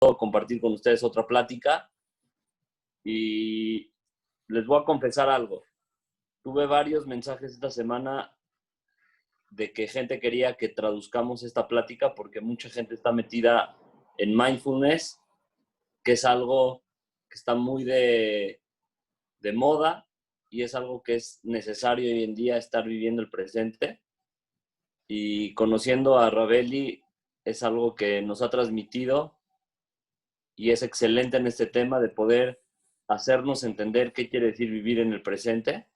compartir con ustedes otra plática. Y les voy a confesar algo. Tuve varios mensajes esta semana de que gente quería que traduzcamos esta plática porque mucha gente está metida en mindfulness, que es algo que está muy de moda y es algo que es necesario hoy en día, estar viviendo el presente. Y conociendo a Raveli es algo que nos ha transmitido y es excelente en este tema de poder hacernos entender qué quiere decir vivir en el presente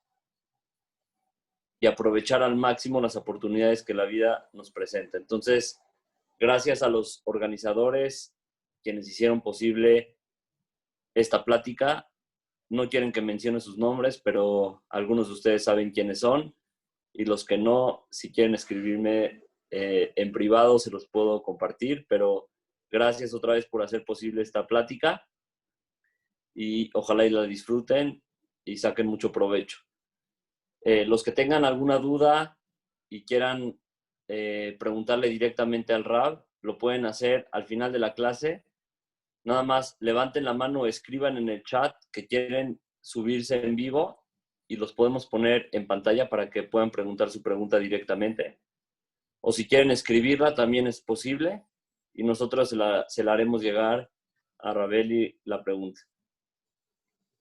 y aprovechar al máximo las oportunidades que la vida nos presenta. Entonces, gracias a los organizadores, quienes hicieron posible esta plática. No quieren que mencione sus nombres, pero algunos de ustedes saben quiénes son. Y los que no, si quieren escribirme en privado, se los puedo compartir. Pero gracias otra vez por hacer posible esta plática. Y ojalá y la disfruten y saquen mucho provecho. Los que tengan alguna duda y quieran preguntarle directamente al Rab, lo pueden hacer al final de la clase. Nada más levanten la mano o escriban en el chat que quieren subirse en vivo y los podemos poner en pantalla para que puedan preguntar su pregunta directamente. O si quieren escribirla, también es posible y nosotros se la haremos llegar a Raveli la pregunta.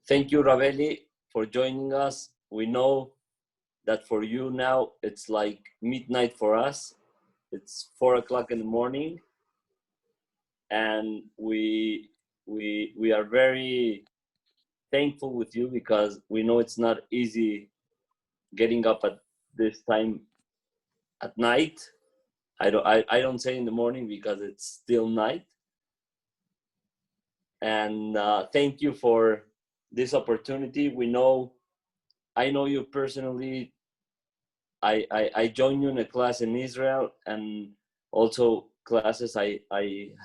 Thank you, Raveli, for joining us. We know that for you now, it's like midnight for us. It's 4 o'clock in the morning. And we are very thankful with you because we know it's not easy getting up at this time at night. I don't say in the morning because it's still night. And thank you for this opportunity. I know you personally. I joined you in a class in Israel and also classes. I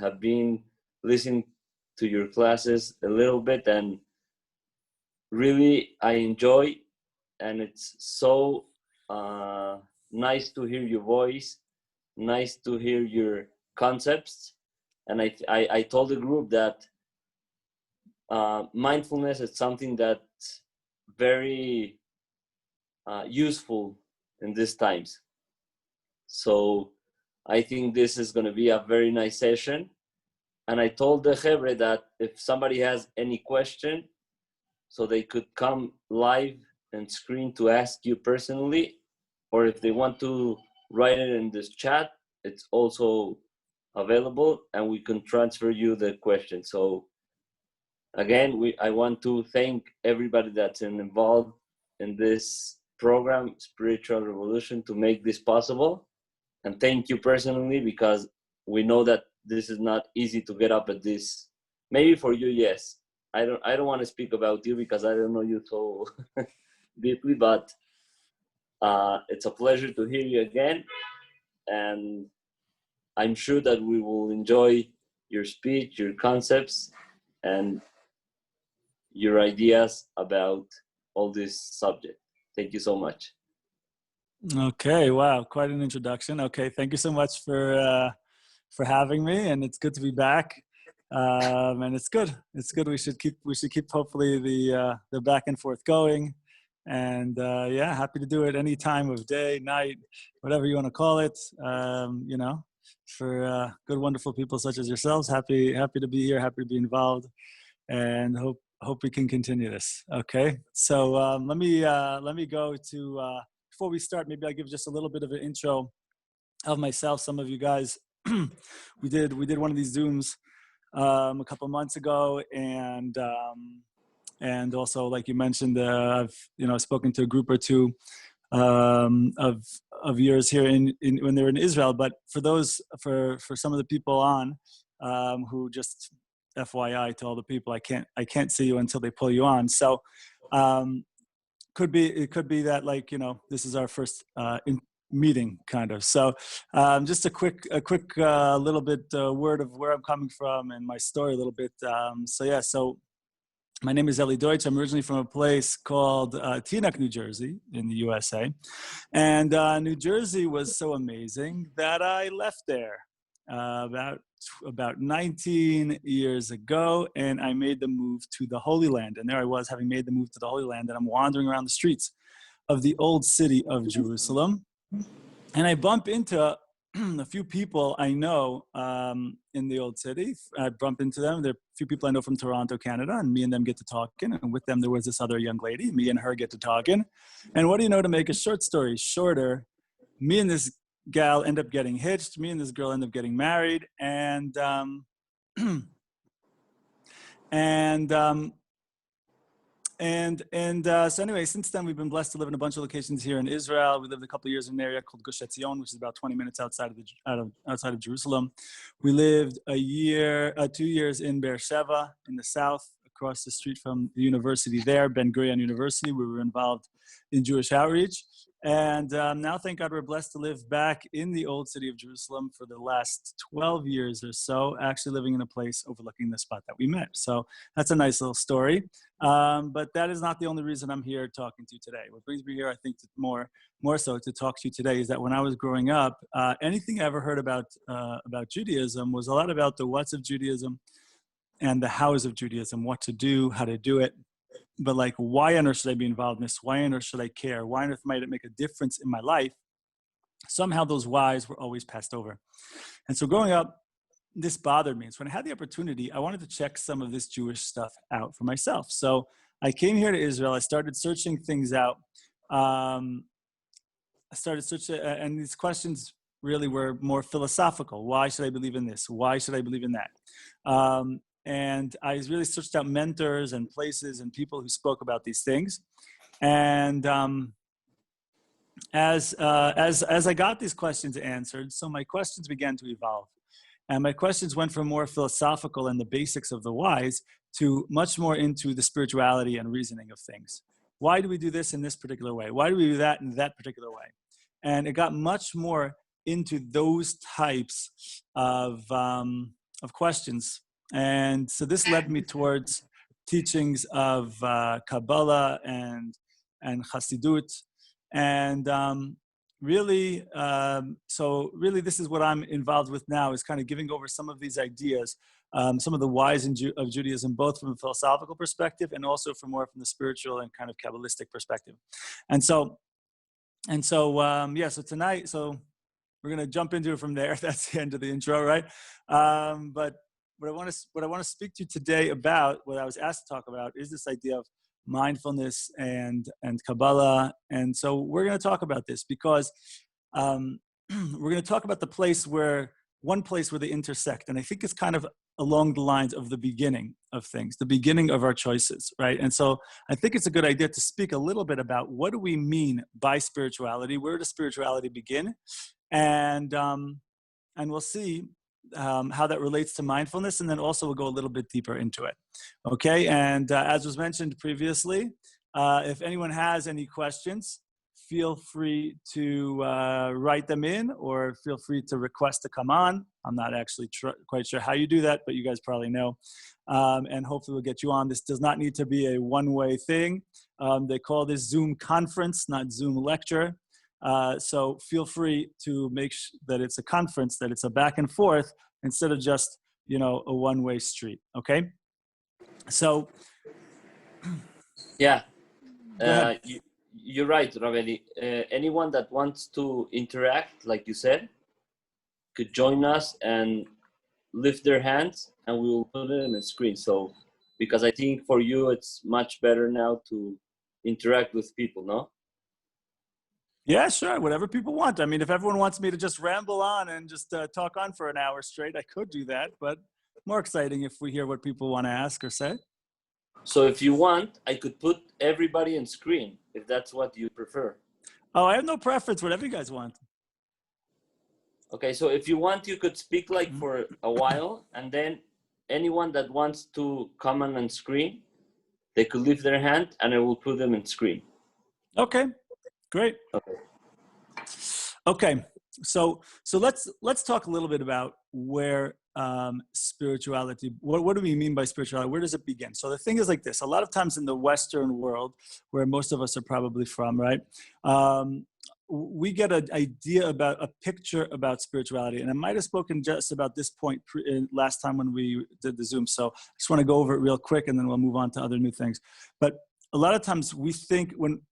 have been listening to your classes a little bit and really I enjoy, and it's so nice to hear your voice, nice to hear your concepts. And I told the group that mindfulness is something that's very useful in these times. So I think this is going to be a very nice session. And I told the Hebre that if somebody has any question, so they could come live and screen to ask you personally, or if they want to write it in this chat, it's also available and we can transfer you the question. So again, I want to thank everybody that's involved in this program, Spiritual Revolution, to make this possible. And thank you personally, because we know that this is not easy to get up at this. Maybe for you, yes. I don't want to speak about you because I don't know you so deeply, but it's a pleasure to hear you again. And I'm sure that we will enjoy your speech, your concepts, and your ideas about all this subject. Thank you so much. Okay, wow, quite an introduction. Okay, thank you so much for having me, and it's good to be back. And it's good. It's good. We should keep hopefully the back and forth going. And yeah, happy to do it any time of day, night, whatever you want to call it. You know, for good, wonderful people such as yourselves. Happy to be here. Happy to be involved, and hope we can continue this. Okay, so let me go to before we start. Maybe I'll give just a little bit of an intro of myself. Some of you guys, we did one of these Zooms a couple months ago, and also, like you mentioned, I've spoken to a group or two of yours here in when they're in Israel. But for some of the people on who, just FYI to all the people, I can't see you until they pull you on. So it could be that, like, this is our first meeting, kind of. So just a quick little bit word of where I'm coming from and my story a little bit. So my name is Deutch. I'm originally from a place called Teaneck, New Jersey, in the USA. And New Jersey was so amazing that I left there. about 19 years ago, and I made the move to the Holy Land. And there I was, having made the move to the Holy Land, and I'm wandering around the streets of the old city of Jerusalem. And I bump into a few people I know in the old city. I bump into them. There are a few people I know from Toronto, Canada, and me and them get to talking. And with them, there was this other young lady. Me and her get to talking. And what do you know, to make a short story shorter, me and this gal end up getting hitched. Me and this girl end up getting married. And so anyway, since then, we've been blessed to live in a bunch of locations here in Israel. We lived a couple of years in an area called Gush Etzion, which is about 20 minutes outside of Jerusalem. We lived 2 years in Beersheba in the south, across the street from the university there, Ben Gurion University, where we were involved in Jewish outreach. And now, thank God, we're blessed to live back in the old city of Jerusalem for the last 12 years or so, actually living in a place overlooking the spot that we met. So that's a nice little story. But that is not the only reason I'm here talking to you today. What brings me here, I think, more so to talk to you today is that when I was growing up, anything I ever heard about Judaism was a lot about the what's of Judaism and the hows of Judaism, what to do, how to do it. But like, why on earth should I be involved in this? Why on earth should I care? Why on earth might it make a difference in my life? Somehow those whys were always passed over. And so growing up, this bothered me. So when I had the opportunity, I wanted to check some of this Jewish stuff out for myself. So I came here to Israel. I started searching things out. And these questions really were more philosophical. Why should I believe in this? Why should I believe in that? And I really searched out mentors and places and people who spoke about these things. And as I got these questions answered, so my questions began to evolve. And my questions went from more philosophical and the basics of the whys to much more into the spirituality and reasoning of things. Why do we do this in this particular way? Why do we do that in that particular way? And it got much more into those types of questions. And so this led me towards teachings of Kabbalah and Chassidut. And so really this is what I'm involved with now, is kind of giving over some of these ideas, some of the whys of Judaism, both from a philosophical perspective and also from the spiritual and kind of Kabbalistic perspective. So tonight, so we're going to jump into it from there. That's the end of the intro, right? But what I want to speak to you today about, what I was asked to talk about, is this idea of mindfulness and Kabbalah. And so we're going to talk about this because we're going to talk about one place where they intersect. And I think it's kind of along the lines of the beginning of things, the beginning of our choices, right? And so I think it's a good idea to speak a little bit about what do we mean by spirituality? Where does spirituality begin? And we'll see how that relates to mindfulness, and then also we'll go a little bit deeper into it. Okay, and as was mentioned previously, if anyone has any questions, feel free to write them in, or feel free to request to come on. I'm not actually quite sure how you do that, but you guys probably know. And hopefully we'll get you on. This does not need to be a one-way thing. They call this Zoom conference, not Zoom lecture. So feel free to make that it's a conference, that it's a back and forth instead of just, a one-way street. Okay. So. Yeah. You're right, Raveli. Anyone that wants to interact, like you said, could join us and lift their hands, and we will put it on the screen. So, because I think for you, it's much better now to interact with people, no? Yeah, sure. Whatever people want. I mean, if everyone wants me to just ramble on and just talk on for an hour straight, I could do that. But more exciting if we hear what people want to ask or say. So if you want, I could put everybody on screen, if that's what you prefer. Oh, I have no preference. Whatever you guys want. Okay, so if you want, you could speak like for a while, and then anyone that wants to come on screen, they could lift their hand, and I will put them on screen. Okay. Great. Okay. So let's talk a little bit about where spirituality. What do we mean by spirituality? Where does it begin? So the thing is like this. A lot of times in the Western world, where most of us are probably from, right? we get an idea about a picture about spirituality. And I might have spoken just about this point last time when we did the Zoom. So I just want to go over it real quick and then we'll move on to other new things. But a lot of times we think when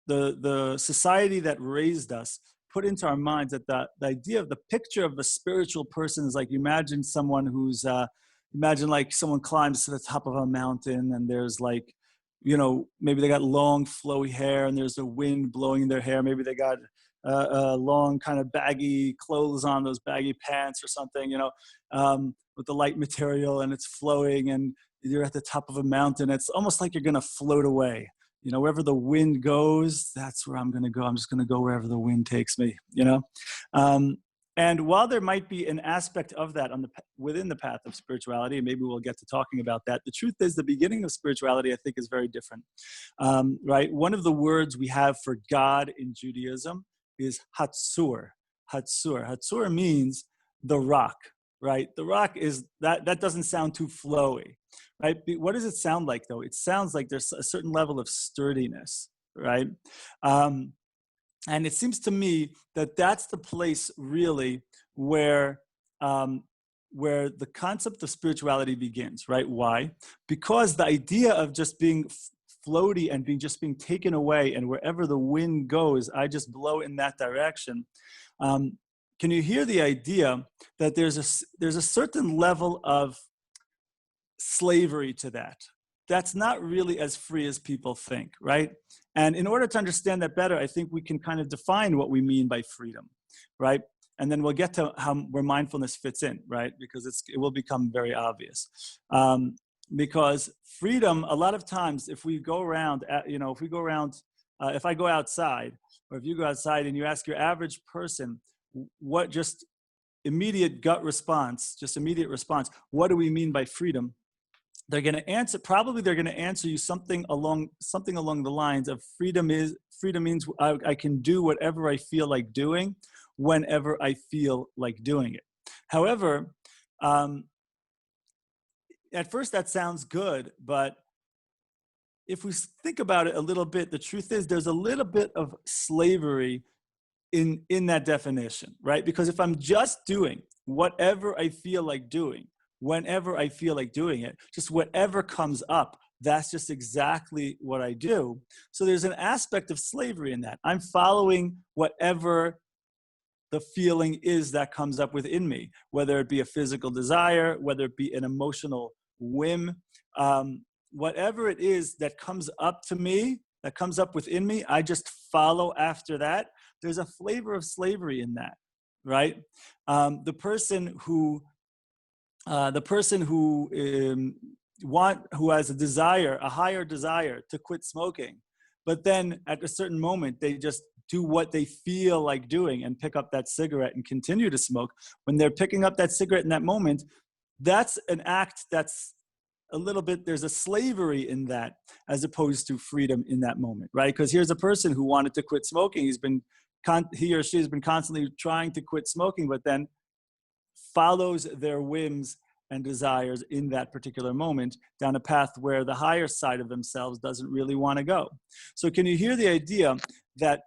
the society that raised us put into our minds that the idea of the picture of a spiritual person is like, imagine someone who's, imagine like someone climbs to the top of a mountain and there's like, you know, maybe they got long flowy hair and there's a wind blowing in their hair. Maybe they got long kind of baggy clothes on, those baggy pants or something, you know, with the light material and it's flowing and you're at the top of a mountain. It's almost like you're going to float away. You know, wherever the wind goes, that's where I'm going to go. I'm just going to go wherever the wind takes me, you know. And while there might be an aspect of that within the path of spirituality, and maybe we'll get to talking about that, the truth is the beginning of spirituality, I think, is very different, right? One of the words we have for God in Judaism is Hatsur. Hatsur. Hatsur means the rock, right? The rock is, that doesn't sound too flowy, right? What does it sound like, though? It sounds like there's a certain level of sturdiness, right? And it seems to me that that's the place really where the concept of spirituality begins, right? Why? Because the idea of just being floaty and being taken away, and wherever the wind goes, I just blow in that direction. Can you hear the idea that there's a certain level of slavery to that? That's not really as free as people think, right? And in order to understand that better, I think we can kind of define what we mean by freedom, right? And then we'll get to where mindfulness fits in, right? Because it will become very obvious. Because freedom, a lot of times, if we go around, if I go outside, or if you go outside and you ask your average person, what just immediate response, what do we mean by freedom? They're going to answer you something along the lines of freedom means I can do whatever I feel like doing whenever I feel like doing it. However, at first that sounds good, but if we think about it a little bit, the truth is there's a little bit of slavery in that definition, right? Because if I'm just doing whatever I feel like doing, whenever I feel like doing it, just whatever comes up, that's just exactly what I do. So there's an aspect of slavery in that. I'm following whatever the feeling is that comes up within me, whether it be a physical desire, whether it be an emotional whim, whatever it is that comes up to me, that comes up within me, I just follow after that. There's a flavor of slavery in that, right? The person who has a higher desire to quit smoking, but then at a certain moment they just do what they feel like doing and pick up that cigarette and continue to smoke. When they're picking up that cigarette in that moment, that's an act that's a little bit, there's a slavery in that as opposed to freedom in that moment, right? Because here's a person who wanted to quit smoking. He or she has been constantly trying to quit smoking, but then follows their whims and desires in that particular moment down a path where the higher side of themselves doesn't really want to go. So can you hear the idea that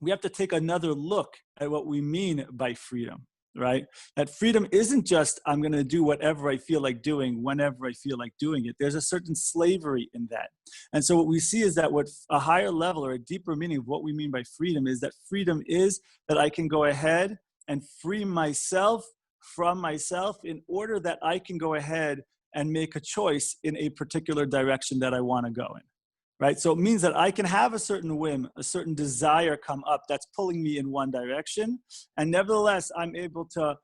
we have to take another look at what we mean by freedom, right? That freedom isn't just, I'm going to do whatever I feel like doing whenever I feel like doing it. There's a certain slavery in that. And so what we see is that what a higher level or a deeper meaning of what we mean by freedom is that freedom is that I can go ahead and free myself from myself in order that I can go ahead and make a choice in a particular direction that I want to go in, right? So it means that I can have a certain whim, a certain desire come up that's pulling me in one direction, and nevertheless, I'm able to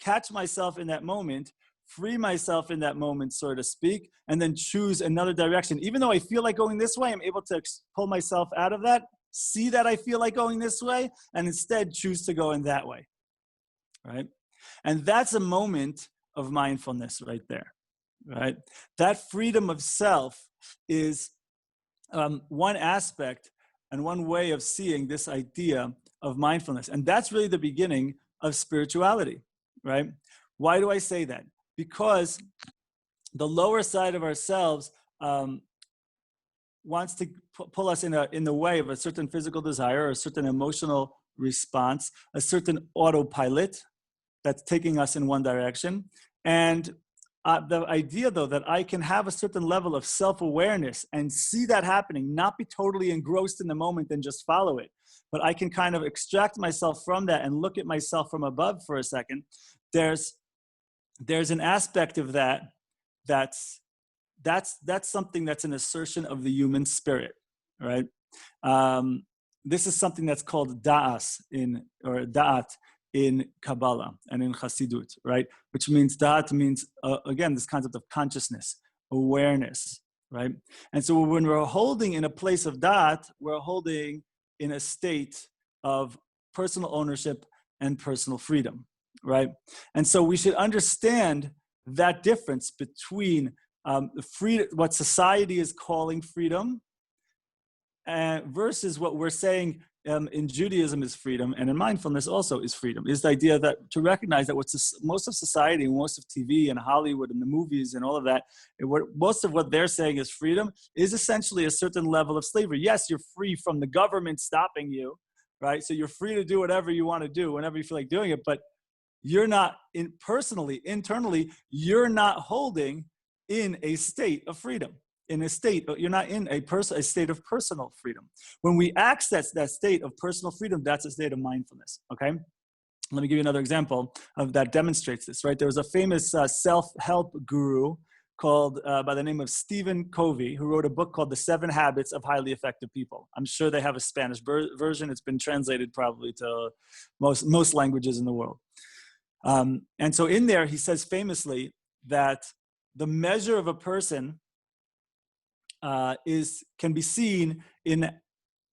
catch myself in that moment, free myself in that moment, so to speak, and then choose another direction. Even though I feel like going this way, I'm able to pull myself out of that, see that I feel like going this way, and instead choose to go in that way, right? And that's a moment of mindfulness right there, right? That freedom of self is one aspect and one way of seeing this idea of mindfulness. And that's really the beginning of spirituality, right? Why do I say that? Because the lower side of ourselves wants to pull us in the way of a certain physical desire or a certain emotional response, a certain autopilot that's taking us in one direction. And the idea, though, that I can have a certain level of self-awareness and see that happening, not be totally engrossed in the moment and just follow it, but I can kind of extract myself from that and look at myself from above for a second. There's an aspect of that that's something that's an assertion of the human spirit, right? This is something that's called da'at in Kabbalah and in Hasidut, right? Which means da'at means, again, this concept of consciousness, awareness, right? And so when we're holding in a place of da'at, we're holding in a state of personal ownership and personal freedom, right? And so we should understand that difference between what society is calling freedom versus what we're saying in Judaism is freedom, and in mindfulness also is freedom, is the idea that to recognize that most of society, most of TV and Hollywood and the movies and all of that, most of what they're saying is freedom is essentially a certain level of slavery. Yes, you're free from the government stopping you, right? So you're free to do whatever you want to do whenever you feel like doing it, but you're not internally, you're not holding in a state of freedom. You're not in a state of personal freedom. When we access that state of personal freedom, that's a state of mindfulness, okay? Let me give you another example of that demonstrates this, right? There was a famous self-help guru called, by the name of Stephen Covey, who wrote a book called The 7 Habits of Highly Effective People. I'm sure they have a Spanish version. It's been translated probably to most languages in the world. And so in there, he says famously that the measure of a person can be seen in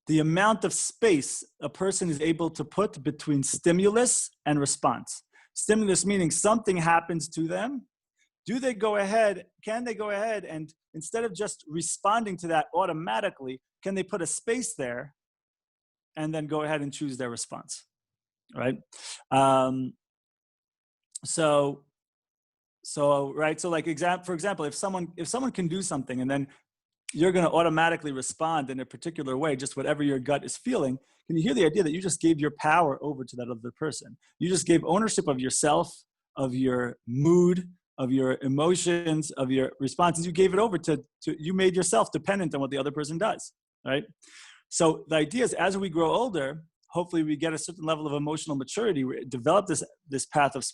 the amount of space a person is able to put between stimulus and response. Stimulus meaning something happens to them. Can they go ahead and instead of just responding to that automatically, can they put a space there and then go ahead and choose their response, right? So like for example, if someone can do something and then you're going to automatically respond in a particular way, just whatever your gut is feeling. Can you hear the idea that you just gave your power over to that other person? You just gave ownership of yourself, of your mood, of your emotions, of your responses. You gave it over to you made yourself dependent on what the other person does, right? So the idea is as we grow older, hopefully we get a certain level of emotional maturity, we develop this path of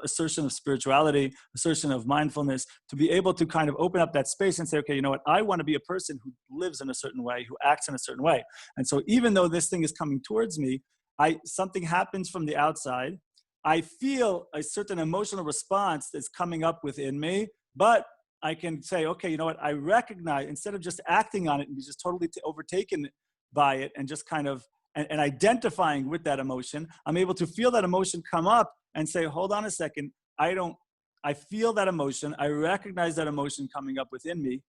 assertion of spirituality, assertion of mindfulness, to be able to kind of open up that space and say, okay, you know what, I want to be a person who lives in a certain way, who acts in a certain way. And so even though this thing is coming towards me, something happens from the outside, I feel a certain emotional response that's coming up within me, but I can say, okay, you know what, I recognize, instead of just acting on it and be just totally overtaken by it and just kind of, and identifying with that emotion, I'm able to feel that emotion come up and say, hold on a second, I feel that emotion, I recognize that emotion coming up within me,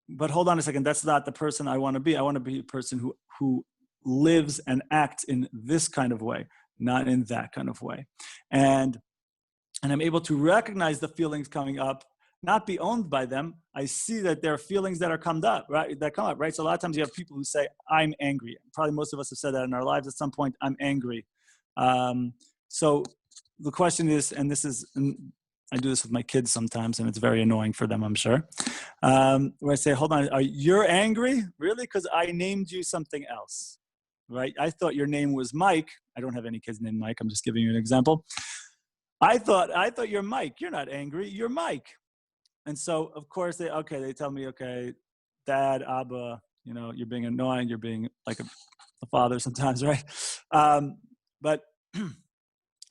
but hold on a second, that's not the person I want to be. I want to be a person who lives and acts in this kind of way, not in that kind of way. And I'm able to recognize the feelings coming up, not be owned by them. I see that there are feelings that come up, right? So a lot of times you have people who say, I'm angry. Probably most of us have said that in our lives at some point, I'm angry. So the question is, and I do this with my kids sometimes, and it's very annoying for them, I'm sure. Where I say, hold on, you're angry? Really? Because I named you something else, right? I thought your name was Mike. I don't have any kids named Mike. I'm just giving you an example. I thought you're Mike. You're not angry. You're Mike. And so, of course, they tell me, okay, Dad, Abba, you're being annoying. You're being like a father sometimes, right? But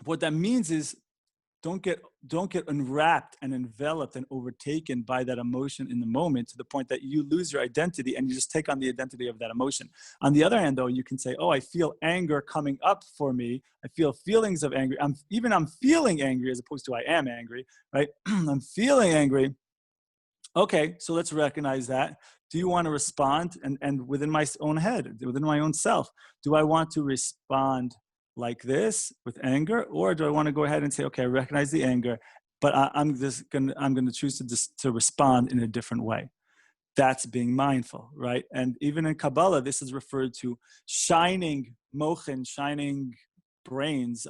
what that means is don't get enwrapped and enveloped and overtaken by that emotion in the moment to the point that you lose your identity and you just take on the identity of that emotion. On the other hand, though, you can say, oh, I feel anger coming up for me. I feel feelings of anger. I'm feeling angry as opposed to I am angry, right? I'm feeling angry. Okay, so let's recognize that. Do you want to respond? And within my own head, within my own self, do I want to respond like this with anger, or do I want to go ahead and say, okay, I recognize the anger, but I'm going to choose to respond in a different way? that's being mindful, right? And even in Kabbalah, this is referred to shining mochin, shining brains,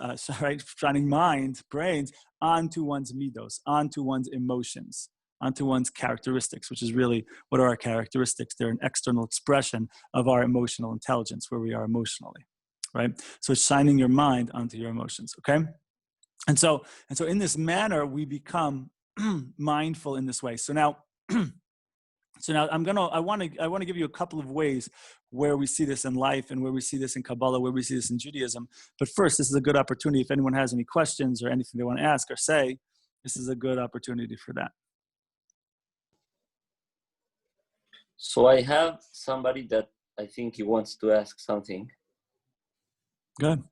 shining mind, brains onto one's midos, onto one's emotions, onto one's characteristics, which is really, what are our characteristics? They're an external expression of our emotional intelligence, where we are emotionally, right? So it's shining your mind onto your emotions, okay? And so in this manner, we become mindful in this way. So now I want to give you a couple of ways where we see this in life and where we see this in Kabbalah, where we see this in Judaism. But first, this is a good opportunity. If anyone has any questions or anything they want to ask or say, this is a good opportunity for that. So I have somebody that I think he wants to ask something. Good.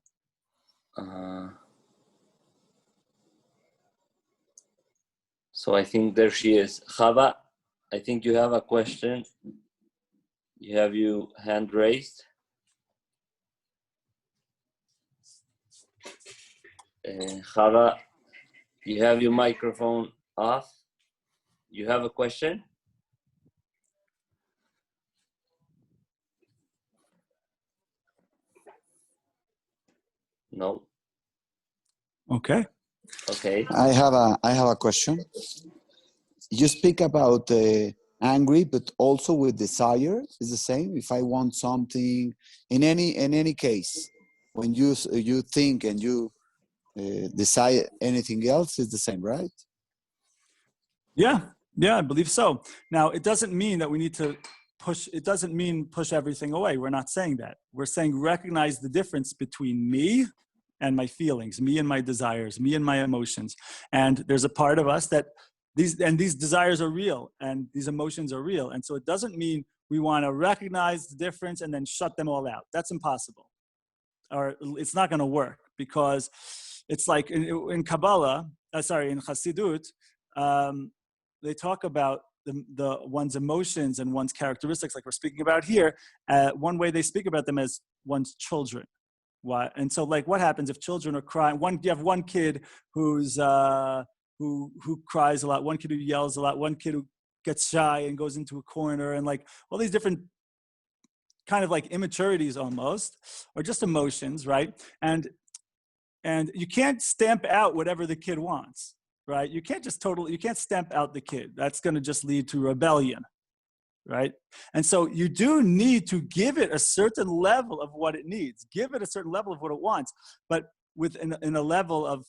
So I think there she is. Chava, I think you have a question. You have your hand raised. Chava, you have your microphone off. You have a question? No. Okay. Okay. I have a question. You speak about angry, but also with desire is the same. If I want something, in any case, when you think and you decide anything else, is the same, right? Yeah, I believe so. Now, it doesn't mean that we need to push. It doesn't mean push everything away. We're not saying that. We're saying recognize the difference between me and my feelings, me and my desires, me and my emotions. And there's a part of us that these desires are real and these emotions are real. And so it doesn't mean we want to recognize the difference and then shut them all out. That's impossible. Or it's not going to work, because it's like in Kabbalah, in Chassidut, they talk about the one's emotions and one's characteristics, like we're speaking about here. One way they speak about them as one's children. Why? And so, like, what happens if children are crying? You have one kid who's who cries a lot, one kid who yells a lot, one kid who gets shy and goes into a corner, and like all these different kind of like immaturities almost, or just emotions, right? And you can't stamp out whatever the kid wants, right? You can't stamp out the kid. That's going to just lead to rebellion, right? And so you do need to give it a certain level of what it needs, give it a certain level of what it wants, but in a level of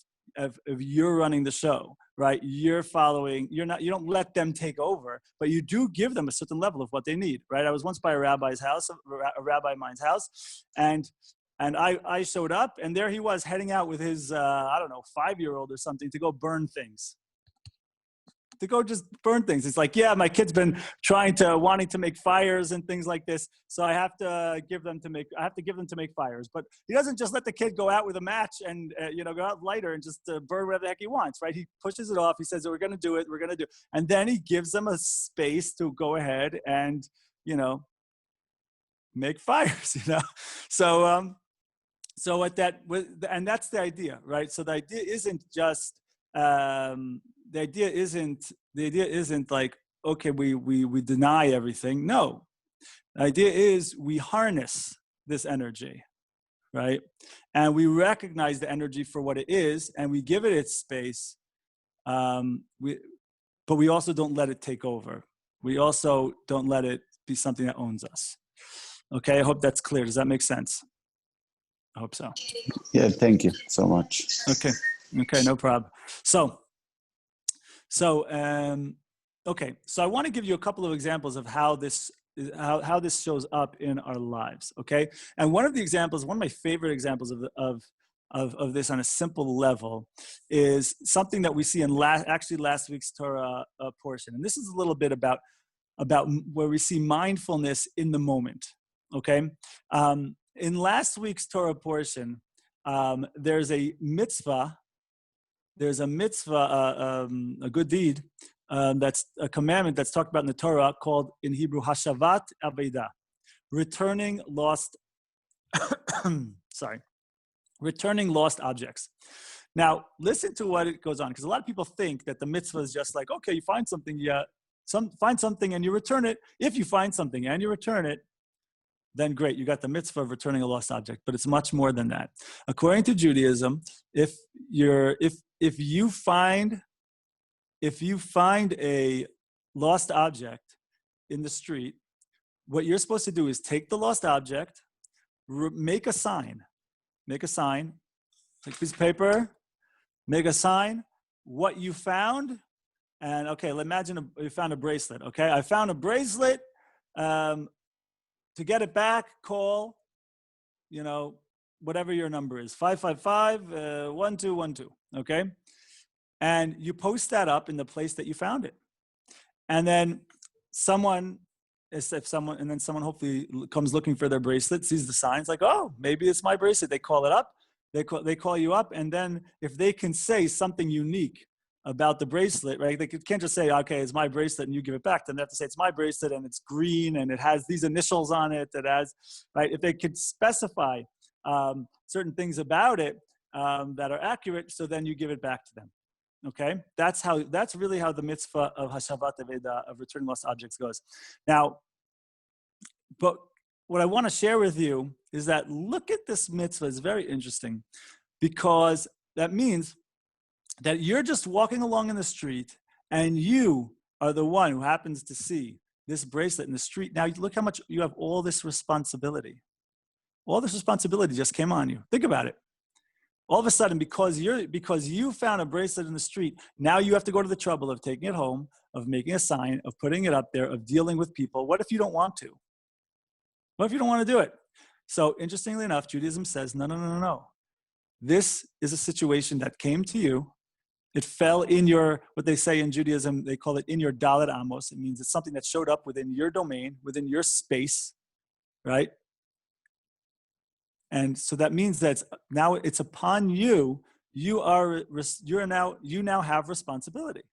you're running the show, right? You're following, you don't let them take over, but you do give them a certain level of what they need, right? I was once by a rabbi's house, a rabbi of mine's house, and I showed up, and there he was heading out with his, 5-year-old or something to go burn things. To go just burn things. It's like, yeah, my kid's been wanting to make fires and things like this, so I have to give them to make fires. But he doesn't just let the kid go out with a match and go out lighter and just burn whatever the heck he wants, right? He pushes it off. He says, we're going to do it, and then he gives them a space to go ahead and make fires. So at that, and that's the idea, right? So the idea isn't just the idea isn't like, okay, we deny everything. No, the idea is we harness this energy, right? And we recognize the energy for what it is, and we give it its space. But we also don't let it take over. We also don't let it be something that owns us. Okay, I hope that's clear. Does that make sense? I hope so. Yeah, thank you so much. Okay, no problem. So I want to give you a couple of examples of how this shows up in our lives. Okay, and one of my favorite examples of this on a simple level is something that we see in last week's Torah portion, and this is a little bit about where we see mindfulness in the moment. Okay. In last week's Torah portion, there's a mitzvah. There's a mitzvah, a good deed, that's a commandment that's talked about in the Torah called in Hebrew Hashavat Aveda, returning lost objects. Now, listen to what it goes on, because a lot of people think that the mitzvah is just like, okay, you find something, find something and you return it. If you find something and you return it, then great, you got the mitzvah of returning a lost object. But it's much more than that. According to Judaism, if you find a lost object in the street, what you're supposed to do is take the lost object, make a sign, take a piece of paper, make a sign, what you found, and okay, imagine you found a bracelet, okay? I found a bracelet, to get it back, call, whatever your number is, 555-1212, okay? And you post that up in the place that you found it. And then someone hopefully comes looking for their bracelet, sees the signs, like, oh, maybe it's my bracelet. They call it up, they call you up, and then if they can say something unique about the bracelet, right? They can't just say, okay, it's my bracelet and you give it back. Then they have to say it's my bracelet and it's green and it has these initials on it. Right? If they could specify certain things about it that are accurate, so then you give it back to them. Okay? That's really how the mitzvah of Hashavat Aveda, of returning lost objects, goes. Now, but what I want to share with you is that look at this mitzvah. It's very interesting because that means that you're just walking along in the street and you are the one who happens to see this bracelet in the street. Now, look how much you have all this responsibility. All this responsibility just came on you. Think about it. All of a sudden, because you found a bracelet in the street, now you have to go to the trouble of taking it home, of making a sign, of putting it up there, of dealing with people. What if you don't want to? What if you don't want to do it? So interestingly enough, Judaism says, no. This is a situation that came to you. It fell in your, what they say in Judaism, they call it in your Dalet Amos. It means it's something that showed up within your domain, within your space, right? And so that means that now it's upon you. You now have responsibility,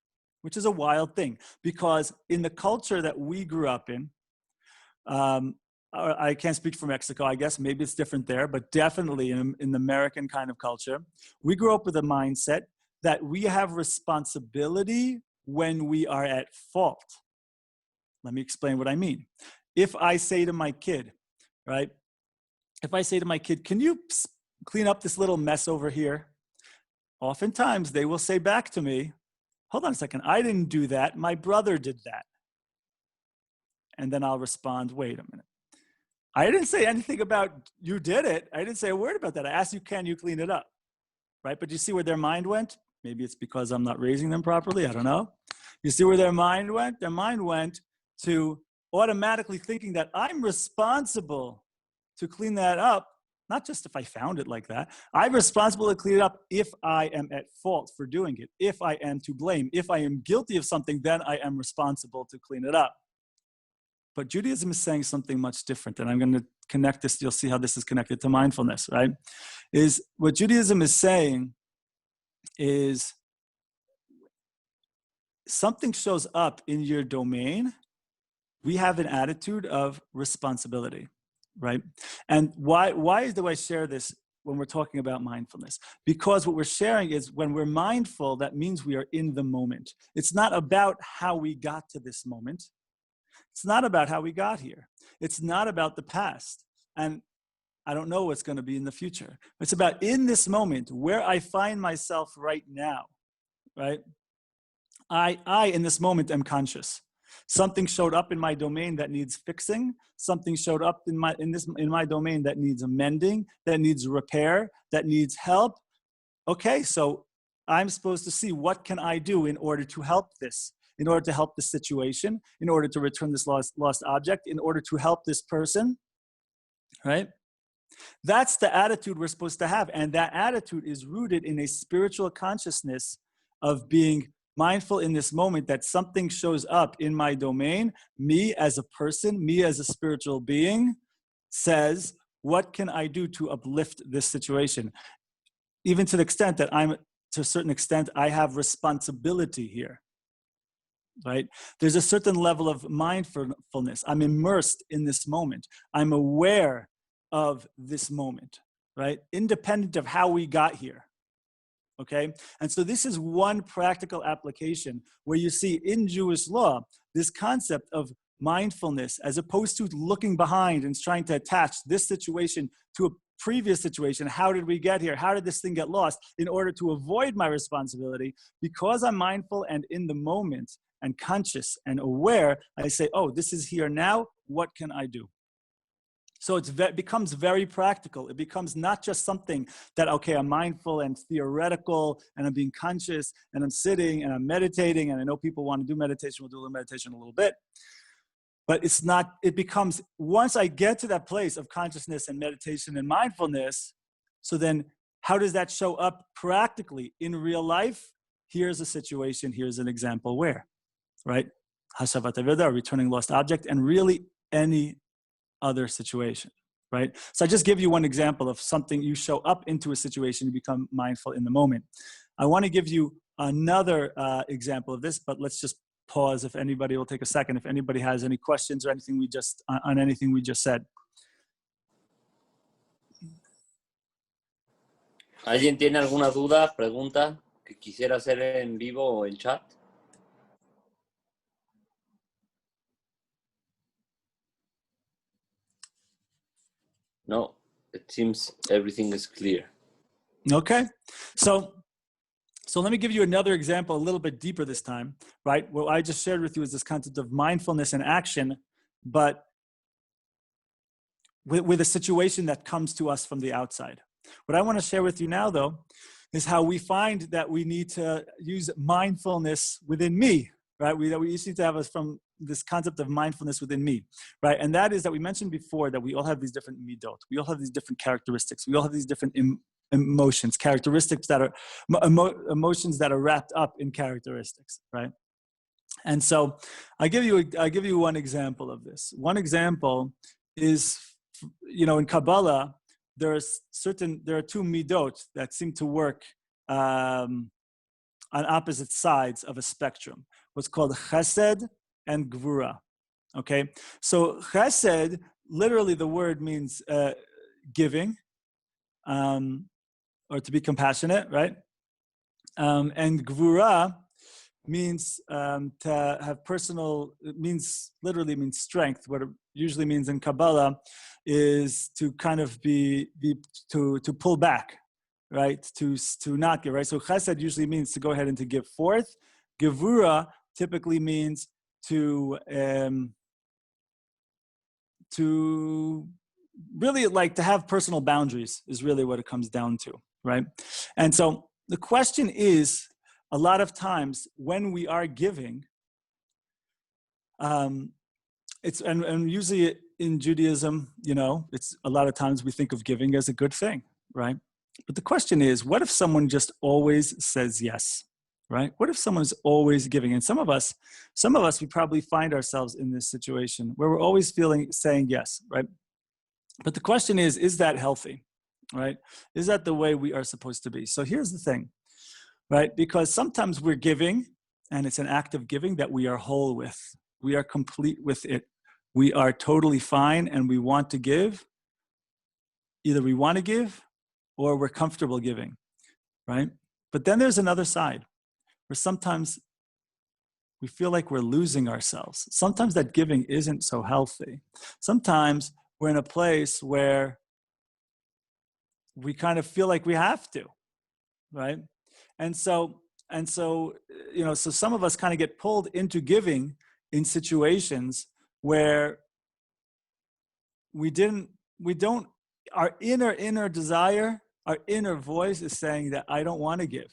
which is a wild thing, because in the culture that we grew up in, I can't speak for Mexico, I guess maybe it's different there, but definitely in the American kind of culture, we grew up with a mindset that we have responsibility when we are at fault. Let me explain what I mean. If I say to my kid, right? If I say to my kid, can you clean up this little mess over here? Oftentimes they will say back to me, hold on a second, I didn't do that, my brother did that. And then I'll respond, wait a minute. I didn't say anything about you did it. I didn't say a word about that. I asked you, can you clean it up? Right? But you see where their mind went? Maybe it's because I'm not raising them properly. I don't know. You see where their mind went? Their mind went to automatically thinking that I'm responsible to clean that up, not just if I found it like that. I'm responsible to clean it up if I am at fault for doing it. If I am to blame. If I am guilty of something, then I am responsible to clean it up. But Judaism is saying something much different, and I'm going to connect this. You'll see how this is connected to mindfulness, right? Is what Judaism is saying is something shows up in your domain, we have an attitude of responsibility, right? And why do I share this when we're talking about mindfulness? Because what we're sharing is when we're mindful, that means we are in the moment. It's not about how we got to this moment. It's not about how we got here. It's not about the past. And I don't know what's going to be in the future. It's about in this moment where I find myself right now, right? I in this moment am conscious. Something showed up in my domain that needs fixing. Something showed up in my domain that needs amending, that needs repair, that needs help. Okay, so I'm supposed to see what can I do in order to help this, in order to help this situation, in order to return this lost object, in order to help this person, right? That's the attitude we're supposed to have. And that attitude is rooted in a spiritual consciousness of being mindful in this moment that something shows up in my domain. Me as a person, me as a spiritual being says, what can I do to uplift this situation? Even to the extent that to a certain extent, I have responsibility here, right? There's a certain level of mindfulness. I'm immersed in this moment. I'm aware of this moment, right? Independent of how we got here. Okay, and so this is one practical application where you see in Jewish law this concept of mindfulness, as opposed to looking behind and trying to attach this situation to a previous situation. How did we get here? How did this thing get lost? In order to avoid my responsibility, because I'm mindful and in the moment and conscious and aware, I say, oh, this is here now. What can I do? So it becomes very practical. It becomes not just something that, okay, I'm mindful and theoretical and I'm being conscious and I'm sitting and I'm meditating, and I know people want to do meditation. We'll do a little meditation in a little bit. But it's not, it becomes, once I get to that place of consciousness and meditation and mindfulness, so then how does that show up practically in real life? Here's a situation, here's an example where, right? Hashavat Avodah, returning lost object, and really any other situation, right? So I just give you one example of something. You show up into a situation, you become mindful in the moment. I want to give you another example of this, but let's just pause. If anybody will take a second, if anybody has any questions or anything on anything we just said. ¿Alguien tiene alguna duda, pregunta que quisiera hacer en vivo o en chat? No, it seems everything is clear. Okay, so let me give you another example, a little bit deeper this time, right? What I just shared with you is this concept of mindfulness and action, but with a situation that comes to us from the outside. What I want to share with you now, though, is how we find that we need to use mindfulness within me, right? We need to have us from this concept of mindfulness within me, right? And that is that we mentioned before that we all have these different midot. We all have these different characteristics. We all have these different emotions, characteristics that are emotions that are wrapped up in characteristics, right? And so I give you one example of this. One example is, in Kabbalah, there are two midot that seem to work on opposite sides of a spectrum. What's called chesed and gvura. Okay, so chesed, literally the word means giving, or to be compassionate, right? And gvura means to have personal. It literally means strength. What it usually means in Kabbalah is to kind of to pull back, right? To not give, right? So chesed usually means to go ahead and to give forth. Gevura typically means to really like to have personal boundaries is really what it comes down to, right? And so the question is, a lot of times when we are giving, it's and usually in Judaism, it's a lot of times we think of giving as a good thing, right? But the question is, what if someone just always says yes, right? What if someone's always giving? And some of us, we probably find ourselves in this situation where we're always saying yes, right? But the question is that healthy, right? Is that the way we are supposed to be? So here's the thing, right? Because sometimes we're giving, and it's an act of giving that we are whole with. We are complete with it. We are totally fine, and we want to give. Either we want to give, or we're comfortable giving, right? But then there's another side, where sometimes we feel like we're losing ourselves. Sometimes that giving isn't so healthy. Sometimes we're in a place where we kind of feel like we have to, right? And so some of us kind of get pulled into giving in situations where our inner desire, our inner voice is saying that I don't want to give.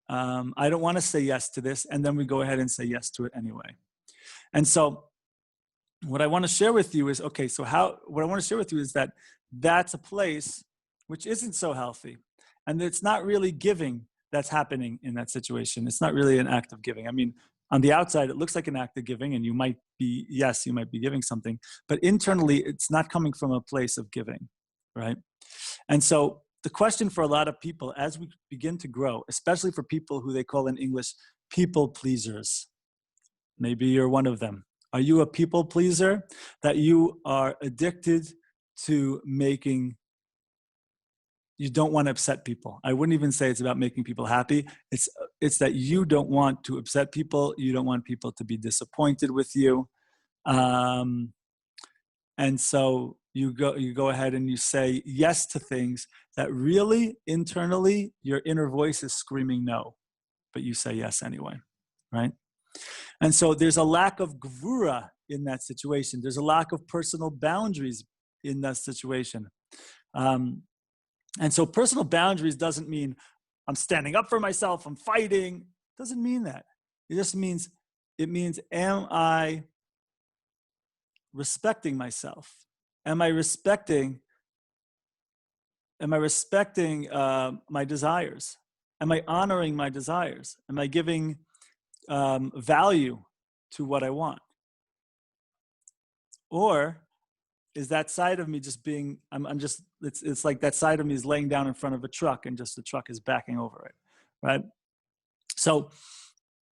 I don't want to say yes to this. And then we go ahead and say yes to it anyway. And so what I want to share with you is, that that's a place which isn't so healthy. And it's not really giving that's happening in that situation. It's not really an act of giving. I mean, on the outside, it looks like an act of giving, and you might be giving something, but internally, it's not coming from a place of giving, right? And so the question for a lot of people as we begin to grow, especially for people who they call in English people pleasers, maybe you're one of them. Are you a people pleaser, that you are addicted to making you don't want to upset people. I wouldn't even say it's about making people happy. It's that you don't want to upset people. You don't want people to be disappointed with you. And so you go ahead and you say yes to things that really internally your inner voice is screaming no, but you say yes anyway, right? And so there's a lack of gvura in that situation. There's a lack of personal boundaries in that situation. And so personal boundaries doesn't mean I'm standing up for myself, I'm fighting. It doesn't mean that. It just means, am I respecting myself? Am I respecting my desires? Am I honoring my desires? Am I giving value to what I want? Or is that side of me just being, it's like that side of me is laying down in front of a truck and just the truck is backing over it, right? So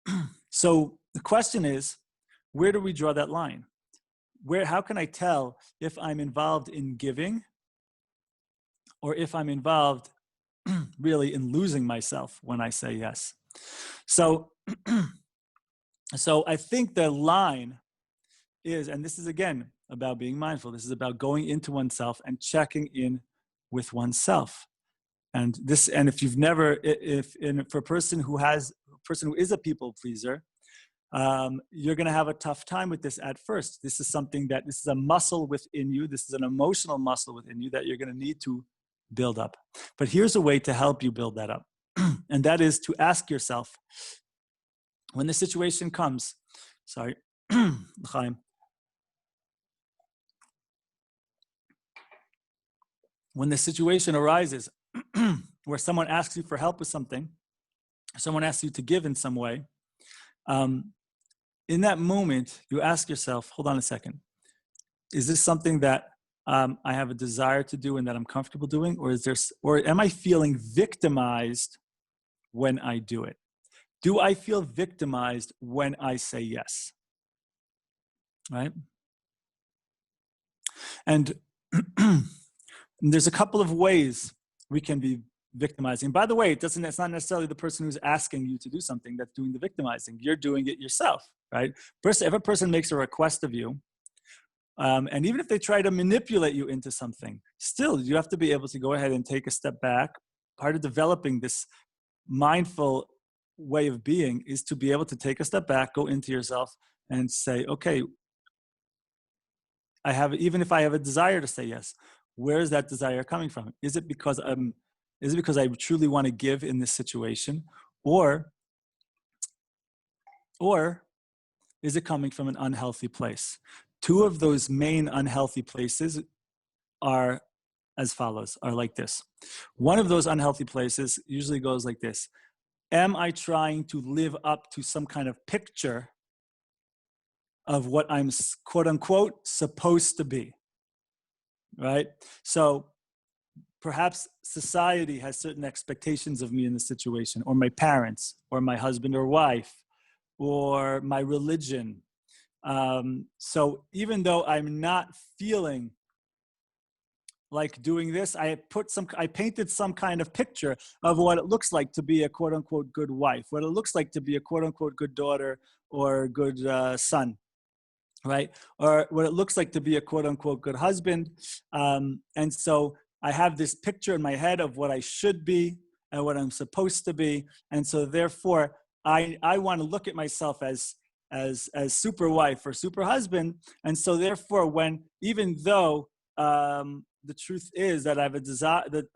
the question is, where do we draw that line? How can I tell if I'm involved in giving or if I'm involved really in losing myself when I say yes? So I think the line is, and this is again about being mindful, this is about going into oneself and checking in with oneself. And if you've never, for a person who is a people pleaser, you're going to have a tough time with this at first. This is a muscle within you. This is an emotional muscle within you that you're going to need to build up. But here's a way to help you build that up. And that is to ask yourself, when the situation comes, Chaim, when the situation arises where someone asks you for help with something, someone asks you to give in some way, in that moment, you ask yourself, hold on a second, is this something that I have a desire to do and that I'm comfortable doing? Or am I feeling victimized when I do it? Do I feel victimized when I say yes? Right? And there's a couple of ways we can be victimizing. By the way, it's not necessarily the person who's asking you to do something that's doing the victimizing. You're doing it yourself, right? First, if a person makes a request of you, and even if they try to manipulate you into something, still you have to be able to go ahead and take a step back. Part of developing this mindful way of being is to be able to take a step back, go into yourself and say, okay, even if I have a desire to say yes, where is that desire coming from? Is it because I truly want to give in this situation? Or is it coming from an unhealthy place? Two of those main unhealthy places are as follows, are like this. One of those unhealthy places usually goes like this. Am I trying to live up to some kind of picture of what I'm, quote unquote, supposed to be, right? So perhaps society has certain expectations of me in this situation, or my parents, or my husband or wife, or my religion. So even though I'm not feeling like doing this, I painted some kind of picture of what it looks like to be a quote unquote good wife, what it looks like to be a quote unquote good daughter or good son, right? Or what it looks like to be a quote unquote good husband. And so I have this picture in my head of what I should be and what I'm supposed to be. And so therefore I want to look at myself as super wife or super husband. And so therefore even though the truth is that I have a desire, that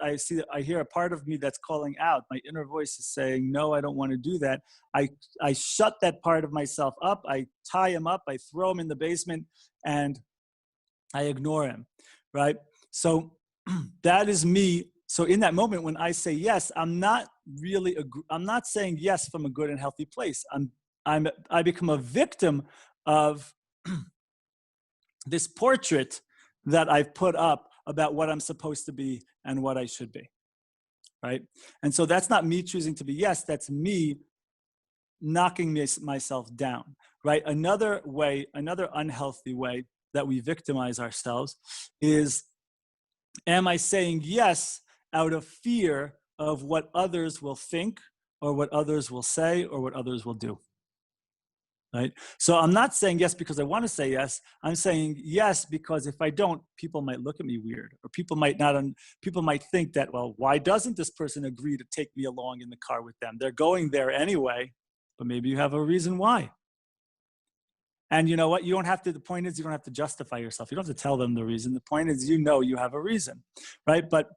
I hear a part of me that's calling out. My inner voice is saying, no, I don't want to do that. I shut that part of myself up. I tie him up. I throw him in the basement and I ignore him, right? So that is me. So in that moment, when I say yes, I'm not saying yes from a good and healthy place. I become a victim of this portrait that I've put up about what I'm supposed to be and what I should be, right? And so that's not me choosing to be yes, that's me knocking myself down, right? Another unhealthy way that we victimize ourselves is, am I saying yes out of fear of what others will think or what others will say or what others will do. Right? So I'm not saying yes because I want to say yes. I'm saying yes because if I don't, people might look at me weird, or people might think that, well, why doesn't this person agree to take me along in the car with them? They're going there anyway, but maybe you have a reason why. And you know what? You don't have to, the point is you don't have to justify yourself. You don't have to tell them the reason. The point is, you know, you have a reason, right? But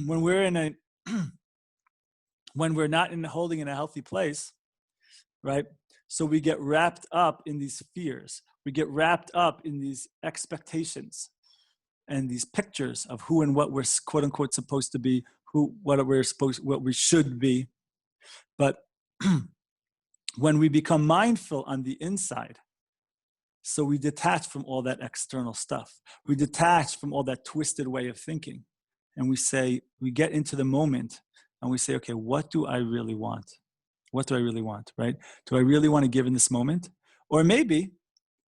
when we're when we're not holding in a healthy place, right? So we get wrapped up in these fears. We get wrapped up in these expectations and these pictures of who and what we're quote unquote supposed to be, what we should be. But when we become mindful on the inside, so we detach from all that external stuff. We detach from all that twisted way of thinking. And we get into the moment and we say, okay, what do I really want? What do I really want, right? Do I really want to give in this moment? Or maybe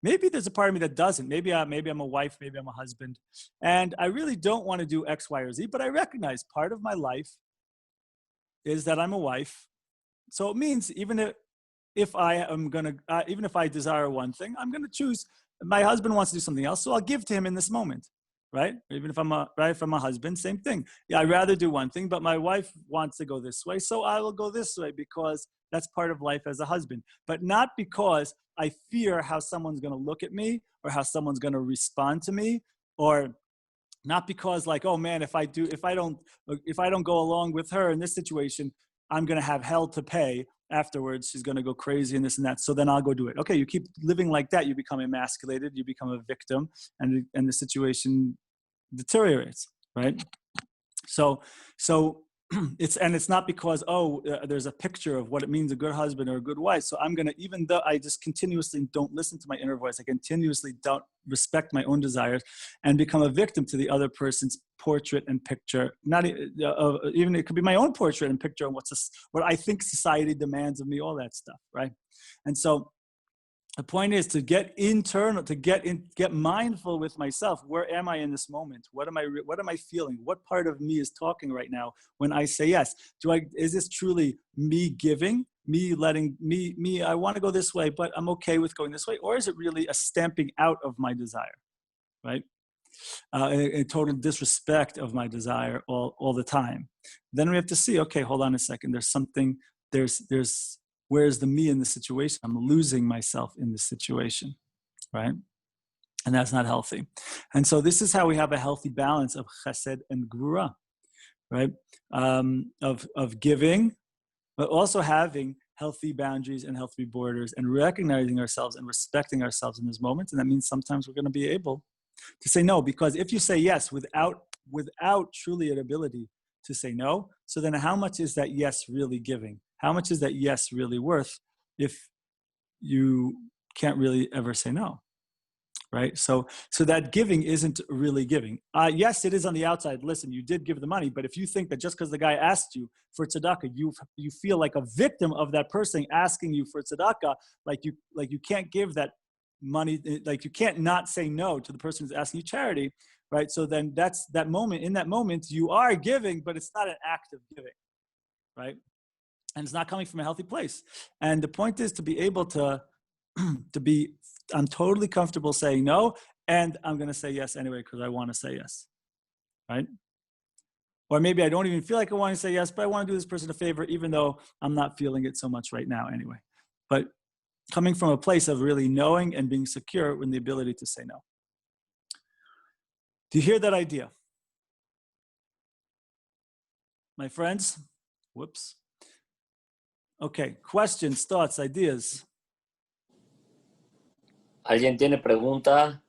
there's a part of me that doesn't. Maybe I'm a wife, maybe I'm a husband, and I really don't want to do X, Y, or Z, but I recognize part of my life is that I'm a wife. So it means even if I desire one thing, I'm going to choose. My husband wants to do something else, so I'll give to him in this moment, right? Even if I'm a husband, same thing. Yeah, I'd rather do one thing, but my wife wants to go this way, so I will go this way because that's part of life as a husband. But not because I fear how someone's going to look at me or how someone's going to respond to me, or not because like, oh man, if I don't go along with her in this situation, I'm going to have hell to pay afterwards. She's going to go crazy and this and that. So then I'll go do it. Okay. You keep living like that. You become emasculated. You become a victim, and the situation deteriorates. Right. So it's not because, there's a picture of what it means a good husband or a good wife. So I'm going to, even though I just continuously don't listen to my inner voice, I continuously don't respect my own desires and become a victim to the other person's portrait and picture. Not even, it could be my own portrait and picture and what I think society demands of me, all that stuff. Right. And so the point is to get internal, get mindful with myself. Where am I in this moment? What am I feeling? What part of me is talking right now when I say yes? Is this truly me giving, me letting me, I want to go this way, but I'm okay with going this way? Or is it really a stamping out of my desire, right? A total disrespect of my desire all the time. Then we have to see, okay, hold on a second. There's something, where's the me in the situation? I'm losing myself in this situation, right? And that's not healthy. And so this is how we have a healthy balance of chesed and gvura, right? Of giving, but also having healthy boundaries and healthy borders and recognizing ourselves and respecting ourselves in those moments. And that means sometimes we're going to be able to say no, because if you say yes without truly an ability to say no, so then how much is that yes really giving? How much is that yes really worth if you can't really ever say no, right? So that giving isn't really giving. Yes, it is on the outside. Listen, you did give the money, but if you think that just because the guy asked you for tzedakah, you feel like a victim of that person asking you for tzedakah, like you can't give that money, like you can't not say no to the person who's asking you charity, right? So then that's that moment. In that moment, you are giving, but it's not an act of giving, right? And it's not coming from a healthy place. And the point is to be able to I'm totally comfortable saying no, and I'm going to say yes anyway because I want to say yes, right? Or maybe I don't even feel like I want to say yes, but I want to do this person a favor, even though I'm not feeling it so much right now anyway. But coming from a place of really knowing and being secure in the ability to say no. Do you hear that idea? My friends? Whoops. Okay, questions, thoughts, ideas. ¿Alguien tiene pregunta?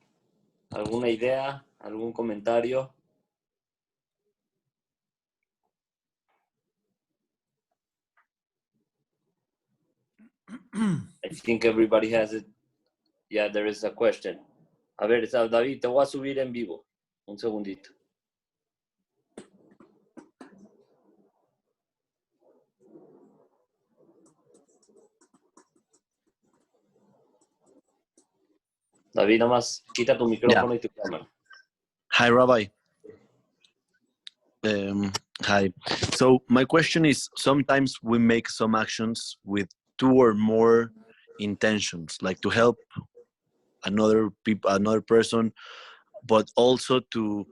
¿Alguna idea? ¿Algún comentario? I think everybody has it. Yeah, there is a question. A ver, David, te voy a subir en vivo. Un segundito. David, nada más quita tu micrófono y tu cámara. Hi, Rabbi. Hi. So my question is, sometimes we make some actions with two or more intentions, like to help another person, but also to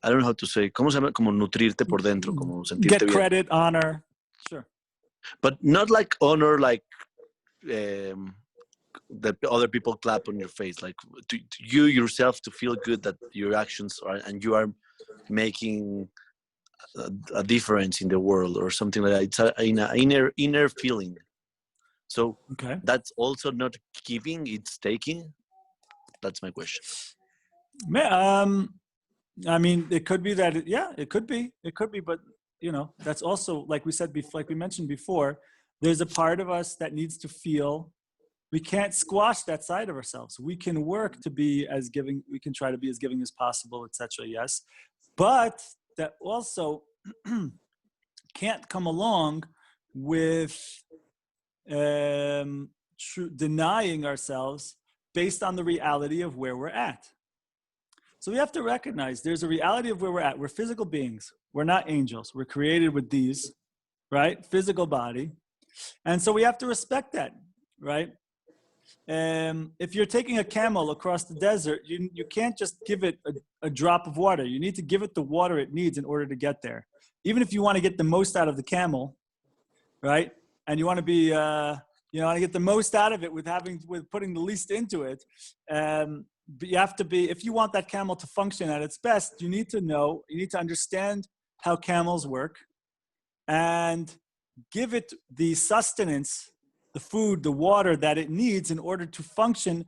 I don't know how to say, ¿cómo se llama? Como nutrirte por dentro, como sentirte Get bien. credit, honor. Sure. But not like honor, like that other people clap on your face, like to you yourself to feel good that your actions are, and you are making a difference in the world or something like that. It's an inner feeling. So Okay. that's also not giving, it's taking. That's my question. I mean, it could be that. It could be. But that's also, like we said before, like we mentioned before. There's a part of us that needs to feel. We can't squash that side of ourselves. We can work to be as giving. We can try to be as giving as possible, etc. Yes, but that also can't come along with denying ourselves based on the reality of where we're at. So we have to recognize there's a reality of where we're at. We're physical beings. We're not angels. We're created with these, right? Physical body. And so we have to respect that, right? If you're taking a camel across the desert, you can't just give it a drop of water. You need to give it the water it needs in order to get there. Even if you want to get the most out of the camel, right? And you want to be, want to get the most out of it with putting the least into it. But you have to be, if you want that camel to function at its best, you need to understand how camels work and give it the sustenance, the food, the water that it needs in order to function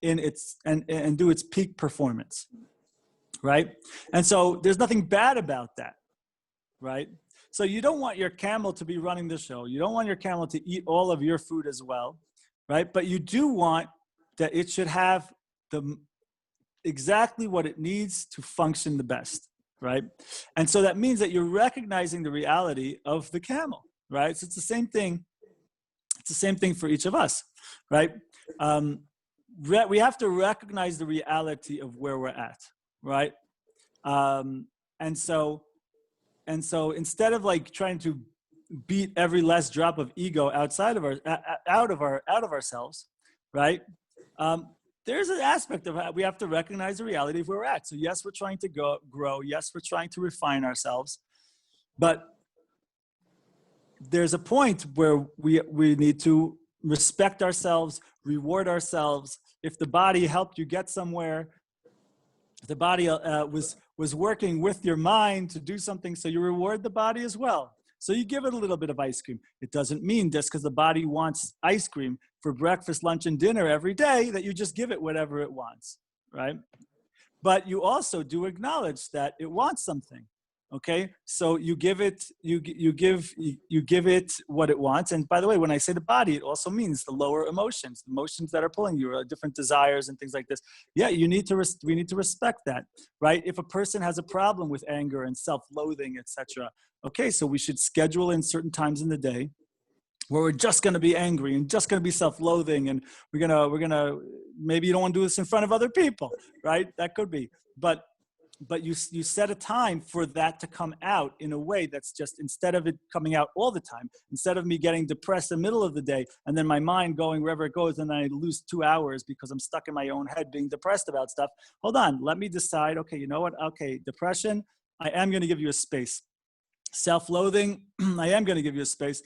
in its and do its peak performance, right? And so there's nothing bad about that, right? So you don't want your camel to be running the show. You don't want your camel to eat all of your food as well, right? But you do want that it should have exactly what it needs to function the best, right? And so that means that you're recognizing the reality of the camel, right? So it's the same thing. It's the same thing for each of us, right? We have to recognize the reality of where we're at, right? And so instead of like trying to beat every last drop of ego out of ourselves, right? There's an aspect of how we have to recognize the reality of where we're at. So yes, we're trying to grow. Yes, we're trying to refine ourselves, but there's a point where we need to respect ourselves, reward ourselves. If the body helped you get somewhere, if the body was working with your mind to do something, so you reward the body as well. So you give it a little bit of ice cream. It doesn't mean just because the body wants ice cream for breakfast, lunch, and dinner every day that you just give it whatever it wants, right? But you also do acknowledge that it wants something. Okay, so you give it what it wants. And by the way, when I say the body, it also means the lower emotions, the emotions that are pulling you, different desires and things like this. Yeah, we need to respect that, right? If a person has a problem with anger and self-loathing, etc. Okay, so we should schedule in certain times in the day where we're just going to be angry and just going to be self-loathing, and we're gonna maybe you don't want to do this in front of other people, right? That could be, but you set a time for that to come out in a way that's just, instead of it coming out all the time, instead of me getting depressed in the middle of the day and then my mind going wherever it goes and then I lose 2 hours because I'm stuck in my own head being depressed about stuff. Hold on, let me decide, okay, you know what? Okay, depression, I am going to give you a space. Self-loathing, I am going to give you a space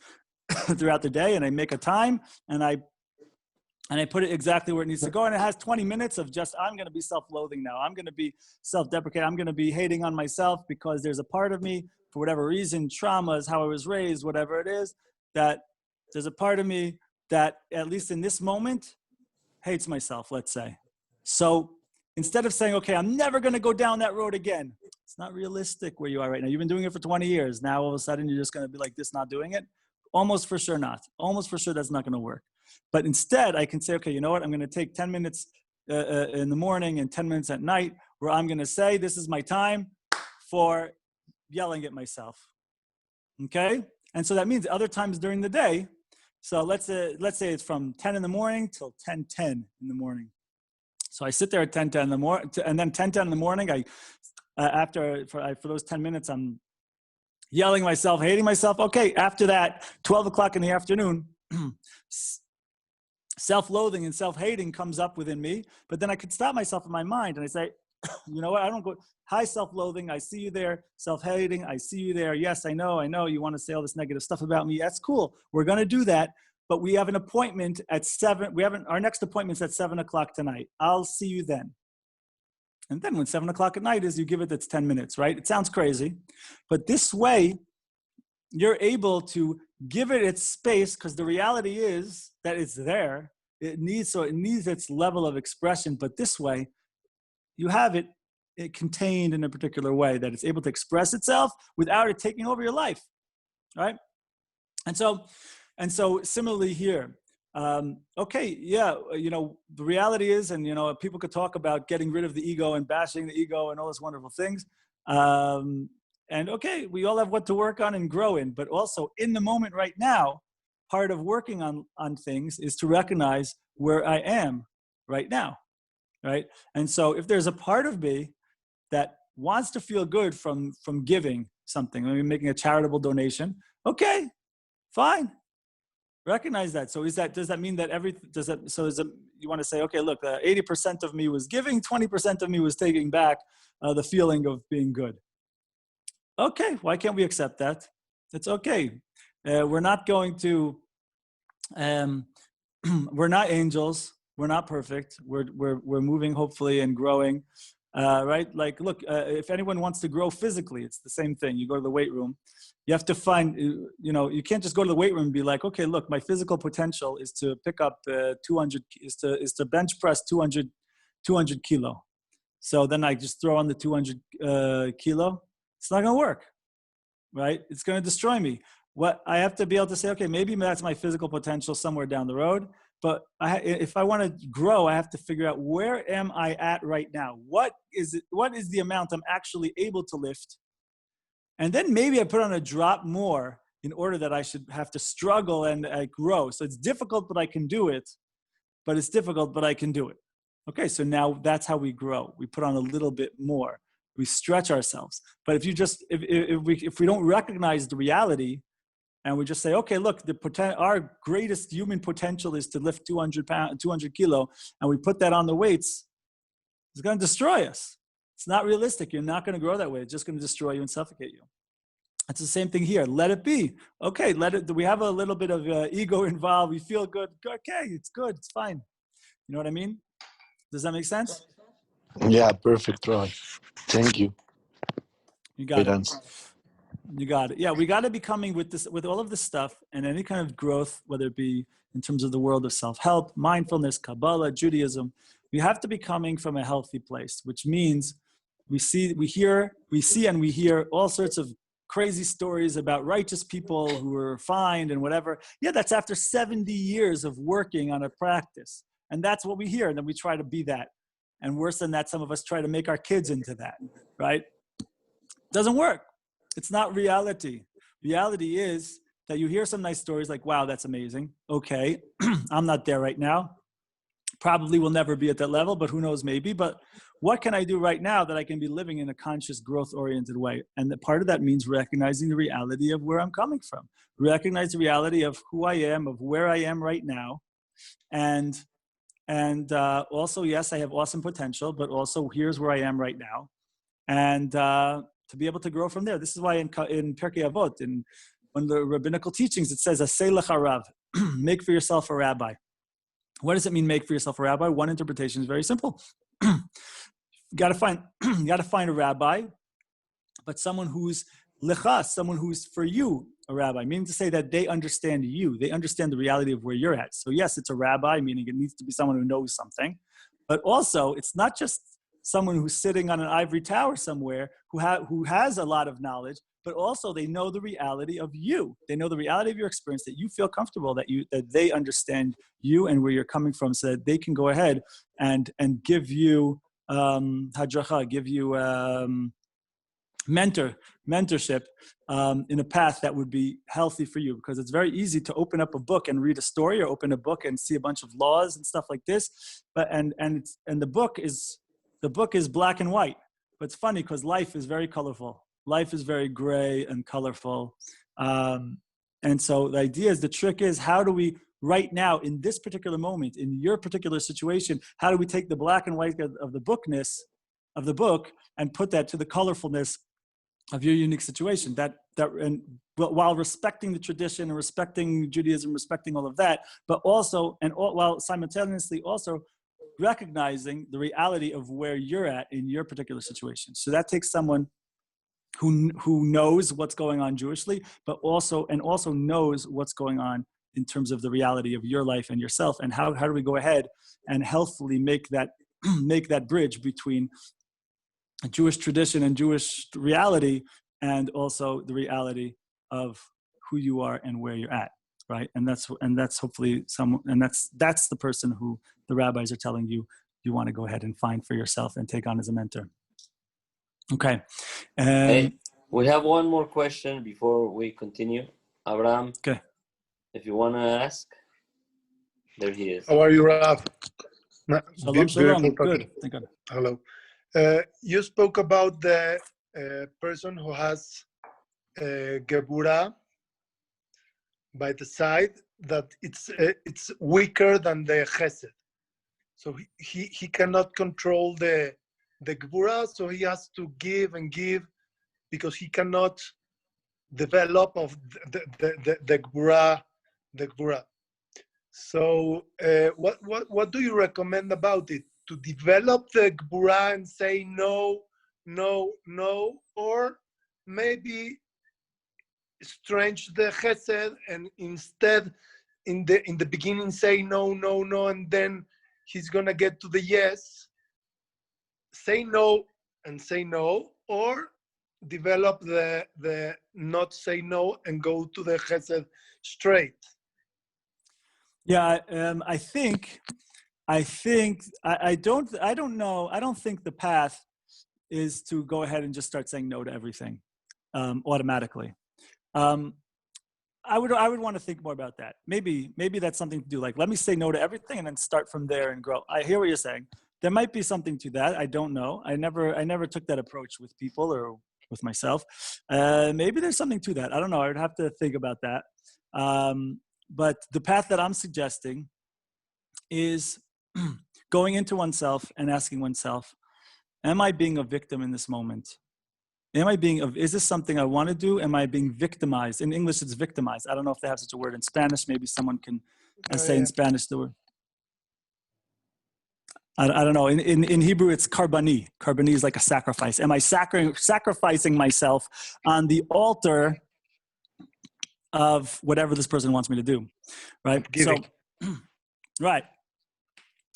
throughout the day, and I make a time and I put it exactly where it needs to go. And it has 20 minutes of just, I'm going to be self-loathing now. I'm going to be self-deprecating. I'm going to be hating on myself because there's a part of me, for whatever reason, traumas, how I was raised, whatever it is, that there's a part of me that, at least in this moment, hates myself, let's say. So instead of saying, okay, I'm never going to go down that road again. It's not realistic where you are right now. You've been doing it for 20 years. Now, all of a sudden, you're just going to be like this, not doing it. Almost for sure not. Almost for sure that's not going to work. But instead, I can say, okay, you know what? I'm going to take 10 minutes in the morning and 10 minutes at night where I'm going to say, this is my time for yelling at myself. Okay? And so that means other times during the day. So let's say it's from 10 in the morning till 10:10 in the morning. So I sit there at 10:10 in the morning, and then 10:10 in the morning, I for those 10 minutes, I'm yelling myself, hating myself. Okay, after that, 12 o'clock in the afternoon, self-loathing and self-hating comes up within me, but then I could stop myself in my mind and I say, you know what, I don't go, hi, self-loathing, I see you there. Self-hating, I see you there. Yes, I know you want to say all this negative stuff about me. That's cool. We're going to do that. But we have an appointment at 7. Our next appointment's at 7 o'clock tonight. I'll see you then. And then when 7 o'clock at night is, you give it its 10 minutes, right? It sounds crazy. But this way, you're able to give it its space, because the reality is that it's there. It needs its level of expression. But this way, you have it contained in a particular way that it's able to express itself without it taking over your life, right? And so similarly here, okay, yeah, the reality is, and people could talk about getting rid of the ego and bashing the ego and all those wonderful things. And okay, we all have what to work on and grow in, but also in the moment right now, part of working on things is to recognize where I am right now, right? And so if there's a part of me that wants to feel good from giving something, maybe making a charitable donation, okay, fine. Recognize that. So does that mean that you want to say, okay, look, 80% of me was giving, 20% of me was taking back the feeling of being good. Okay, why can't we accept that? It's okay. We're not going to, we're not angels. We're not perfect. We're moving, hopefully, and growing, right? Like, look, if anyone wants to grow physically, it's the same thing. You go to the weight room. You have to find, you can't just go to the weight room and be like, okay, look, my physical potential is to pick up 200, is to bench press 200 kilo. So then I just throw on the 200 kilo. It's not going to work, right? It's going to destroy me. What I have to be able to say, okay, maybe that's my physical potential somewhere down the road. But if I want to grow, I have to figure out, where am I at right now? What is the amount I'm actually able to lift? And then maybe I put on a drop more in order that I should have to struggle and grow. So it's difficult, but I can do it. But it's difficult, but I can do it. Okay, so now that's how we grow. We put on a little bit more. We stretch ourselves. But if we don't recognize the reality, and we just say, okay, look, our greatest human potential is to lift 200 kilo, and we put that on the weights, it's going to destroy us. It's not realistic. You're not going to grow that way. It's just going to destroy you and suffocate you. It's the same thing here. Let it be. Okay, we have a little bit of ego involved. We feel good. Okay, it's good. It's fine. You know what I mean? Does that make sense? Yeah, perfect, Roy. Thank you. You got it. You got it. Yeah, we got to be coming with all of this stuff, and any kind of growth, whether it be in terms of the world of self-help, mindfulness, Kabbalah, Judaism. We have to be coming from a healthy place, which means we see and we hear all sorts of crazy stories about righteous people who were fined and whatever. Yeah, that's after 70 years of working on a practice. And that's what we hear. And then we try to be that. And worse than that, some of us try to make our kids into that, right? Doesn't work. It's not reality. Reality is that you hear some nice stories like, wow, that's amazing. Okay, I'm not there right now. Probably will never be at that level, but who knows, maybe. But what can I do right now that I can be living in a conscious, growth-oriented way? And the part of that means recognizing the reality of where I'm coming from. Recognize the reality of who I am, of where I am right now. And also, yes, I have awesome potential, but also here's where I am right now. And to be able to grow from there. This is why in Pirkei Avot, in one of the rabbinical teachings, it says, Aseh lecha rav, make for yourself a rabbi. What does it mean, make for yourself a rabbi? One interpretation is very simple. You got to find a rabbi, but someone who's lecha, someone who's for you a rabbi, meaning to say that they understand you. They understand the reality of where you're at. So yes, it's a rabbi, meaning it needs to be someone who knows something, but also it's not just someone who's sitting on an ivory tower somewhere who has a lot of knowledge, but also they know the reality of you. They know the reality of your experience, that you feel comfortable, that they understand you and where you're coming from, so that they can go ahead and give you hadracha, give you mentorship in a path that would be healthy for you. Because it's very easy to open up a book and read a story, or open a book and see a bunch of laws and stuff like this. But and the book is black and white. But it's funny because life is very colorful. Life is very gray and colorful. And so the idea is, the trick is, how do we, right now, in this particular moment, in your particular situation, how do we take the black and white of the bookness of the book and put that to the colorfulness of your unique situation, and while respecting the tradition and respecting Judaism, respecting all of that, but also, while simultaneously also recognizing the reality of where you're at in your particular situation. So that takes someone who knows what's going on Jewishly, but also knows what's going on in terms of the reality of your life and yourself, and how do we go ahead and healthfully make that bridge between Jewish tradition and Jewish reality, and also the reality of who you are and where you're at, right? And that's hopefully that's the person who the rabbis are telling you want to go ahead and find for yourself and take on as a mentor. Okay. Hey, we have one more question before we continue. Abraham, okay, if you want to ask, there he is. How are you, Rav? Shalom, shalom. Good. Thank God. Hello. You spoke about the person who has Gebura by the side, that it's weaker than the Chesed. So he cannot control the Gebura, so he has to give and give, because he cannot develop of the Gebura. So what do you recommend about it? To develop the Gebura and say no, or maybe stretch the Chesed and instead in the beginning say no, and then he's gonna get to the yes. Say no and say no, or develop the not say no and go to the Chesed straight. Yeah, I don't know. I don't think the path is to go ahead and just start saying no to everything automatically. I would want to think more about that. Maybe that's something to do. Like, let me say no to everything and then start from there and grow. I hear what you're saying. There might be something to that. I don't know. I never took that approach with people or with myself. Maybe there's something to that. I don't know. I would have to think about that. But the path that I'm suggesting is going into oneself and asking oneself, am I being a victim in this moment? Is this something I want to do? Am I being victimized? In English, it's victimized. I don't know if they have such a word. In Spanish, maybe someone can say in Spanish the word. I don't know. In Hebrew, it's karbani. Karbani is like a sacrifice. Am I sacrificing myself on the altar of whatever this person wants me to do, right? So, right.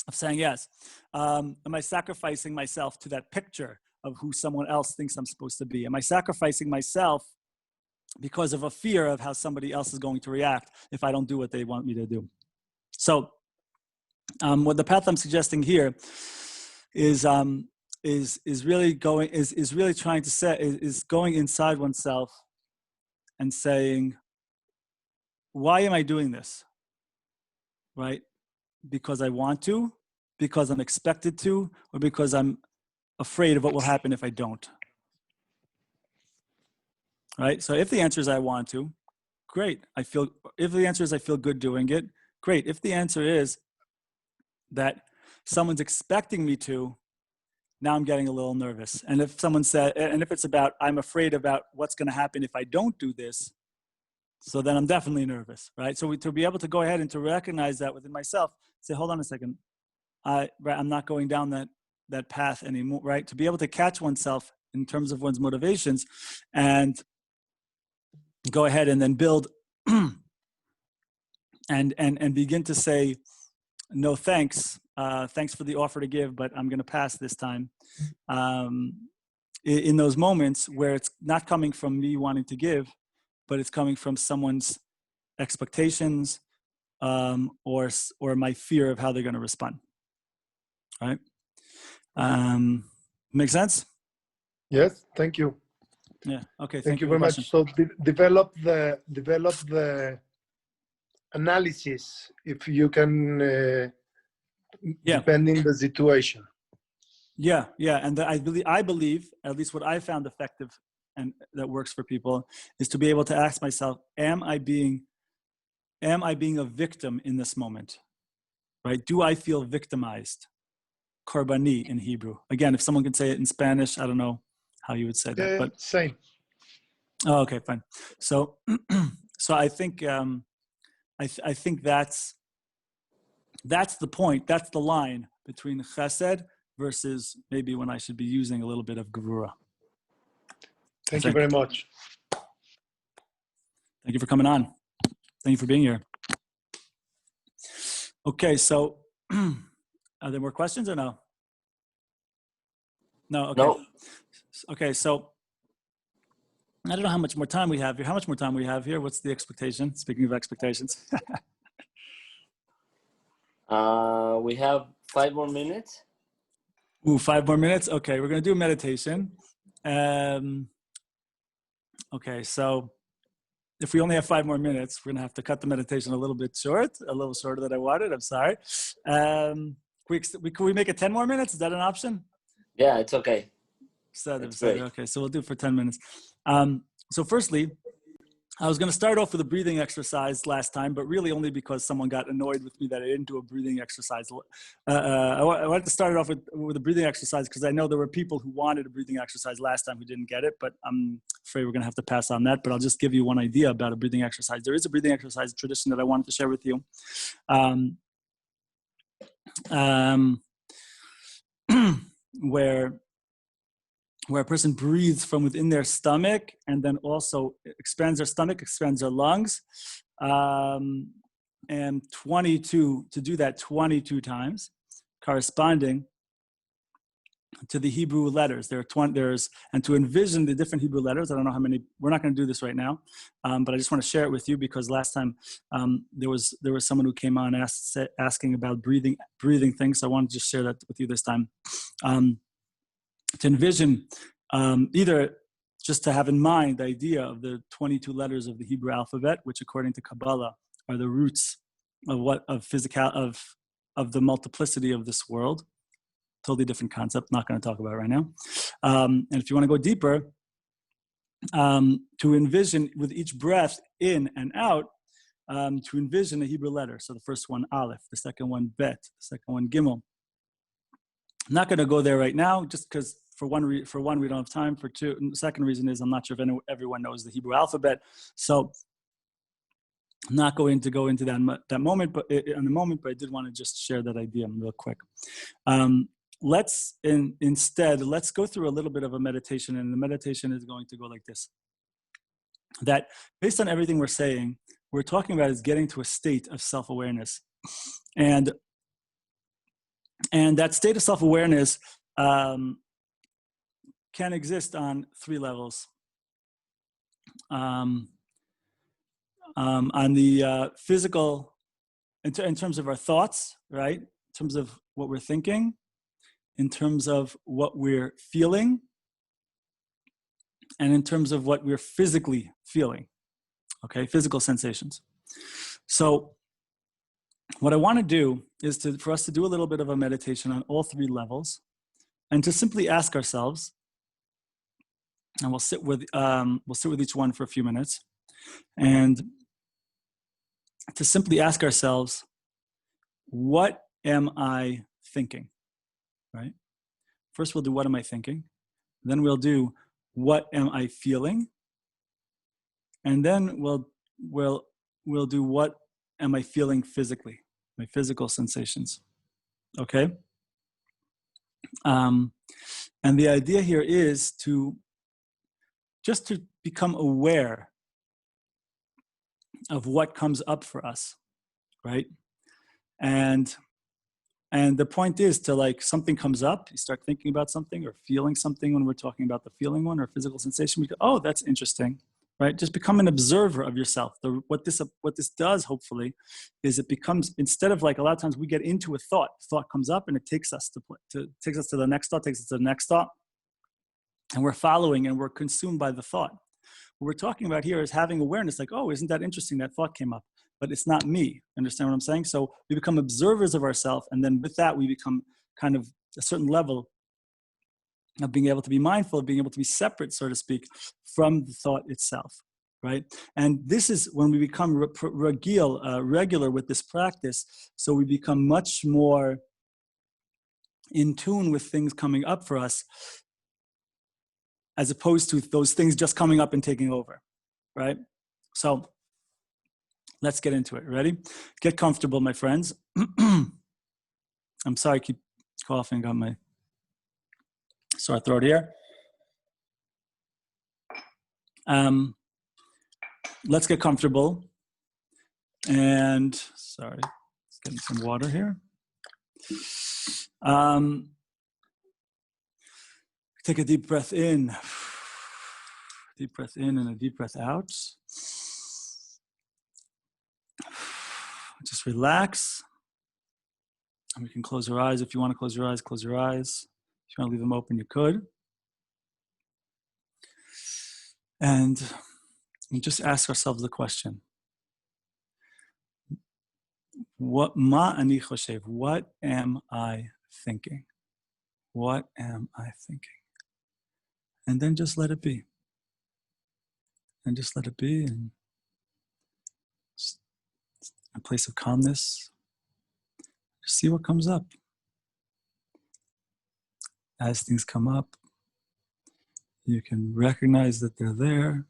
Of saying yes. Am I sacrificing myself to that picture of who someone else thinks I'm supposed to be? Am I sacrificing myself because of a fear of how somebody else is going to react if I don't do what they want me to do? So, what the path I'm suggesting here is really trying to say is going inside oneself and saying, why am I doing this? Right? Because I want to, because I'm expected to, or because I'm afraid of what will happen if I don't. Right? So if the answer is I want to, great. If the answer is I feel good doing it, great. If the answer is that someone's expecting me to, now I'm getting a little nervous. And if if it's about, I'm afraid about what's going to happen if I don't do this, so then I'm definitely nervous, right? So to be able to go ahead and to recognize that within myself, say, hold on a second, I'm not going down that path anymore, right? To be able to catch oneself in terms of one's motivations and go ahead and then build and begin to say, no, thanks. Thanks for the offer to give, but I'm going to pass this time. In those moments where it's not coming from me wanting to give, but it's coming from someone's expectations or my fear of how they're going to respond. Right? Make sense? Yes, thank you. Yeah. Okay. Thank you very much. So develop the analysis, if you can, depending the situation. Yeah, yeah, and I believe, at least what I found effective and that works for people, is to be able to ask myself, am I being a victim in this moment, right? Do I feel victimized? Korbani in Hebrew. Again, if someone could say it in Spanish, I don't know how you would say that, Yeah, but same. oh, okay, fine. So, so I think I think that's the point. That's the line between chesed versus maybe when I should be using a little bit of gevura. Thank you very much. Thank you for coming on. Thank you for being here. Okay, so are there more questions or no? No, okay. No. Okay, so I don't know how much more time we have here. How much more time we have here? What's the expectation? Speaking of expectations. We have 5 more minutes. Ooh, 5 more minutes? Okay, we're going to do a meditation. Okay, so if we only have 5 more minutes, we're going to have to cut the meditation a little bit short, a little shorter than I wanted. I'm sorry. Can we make it 10 more minutes? Is that an option? Yeah, it's okay. It's great. Okay, so we'll do it for 10 minutes. So firstly, I was going to start off with a breathing exercise last time, but really only because someone got annoyed with me that I didn't do a breathing exercise. I wanted to start it off with a breathing exercise because I know there were people who wanted a breathing exercise last time who didn't get it, but I'm afraid we're going to have to pass on that. But I'll just give you one idea about a breathing exercise. There is a breathing exercise tradition that I wanted to share with you. Where a person breathes from within their stomach and then also expands their stomach, expands their lungs, and to do that 22 times, corresponding to the Hebrew letters. And to envision the different Hebrew letters, I don't know how many, we're not going to do this right now, but I just want to share it with you because last time there was someone who came on asking about breathing things. So I want to just share that with you this time. To envision either just to have in mind the idea of the 22 letters of the Hebrew alphabet, which according to Kabbalah are the roots of the multiplicity of this world. Totally different concept, not going to talk about it right now. And if you want to go deeper, to envision with each breath in and out, to envision a Hebrew letter. So the first one, Aleph, the second one, Bet, the second one, Gimel. I'm not going to go there right now, just because for one, we don't have time. For two, and the second reason is I'm not sure if everyone knows the Hebrew alphabet. So I'm not going to go into that moment, but I did want to just share that idea real quick. Instead, let's go through a little bit of a meditation, and the meditation is going to go like this. That based on everything we're saying, we're talking about is getting to a state of self-awareness. And that state of self-awareness can exist on 3 levels. On the physical, in terms of our thoughts, right? In terms of what we're thinking, in terms of what we're feeling, and in terms of what we're physically feeling, okay? Physical sensations. So what I want to do is for us to do a little bit of a meditation on all 3 levels and to simply ask ourselves, and we'll sit with each one for a few minutes, and to simply ask ourselves, what am I thinking, right? First we'll do, what am I thinking? Then we'll do, what am I feeling? And then we'll do, what am I feeling physically? My physical sensations, okay? And the idea here is just to become aware of what comes up for us, right? And the point is to, like, something comes up, you start thinking about something or feeling something. When we're talking about the feeling one or physical sensation, we go, oh, that's interesting, right? Just become an observer of yourself. What this does, hopefully, is it becomes, instead of, like, a lot of times we get into a thought comes up and it takes us to the next thought, takes us to the next thought, and we're following and we're consumed by the thought. What we're talking about here is having awareness, like, oh, isn't that interesting? That thought came up, but it's not me. Understand what I'm saying? So we become observers of ourselves, and then with that, we become kind of a certain level of being able to be mindful, of being able to be separate, so to speak, from the thought itself, right? And this is when we become regular with this practice, so we become much more in tune with things coming up for us, as opposed to those things just coming up and taking over, right? So let's get into it. Ready? Get comfortable, my friends. I'm sorry, I keep coughing, got my sore throat here. Let's get comfortable. And sorry, just getting some water here. Take a deep breath in. Deep breath in and a deep breath out. Just relax. And we can close our eyes. If you want to close your eyes, close your eyes. If you want to leave them open, you could. And just ask ourselves the question. What ani choshev? What am I thinking? What am I thinking? And then just let it be. And just let it be. And a place of calmness. Just see what comes up. As things come up, you can recognize that they're there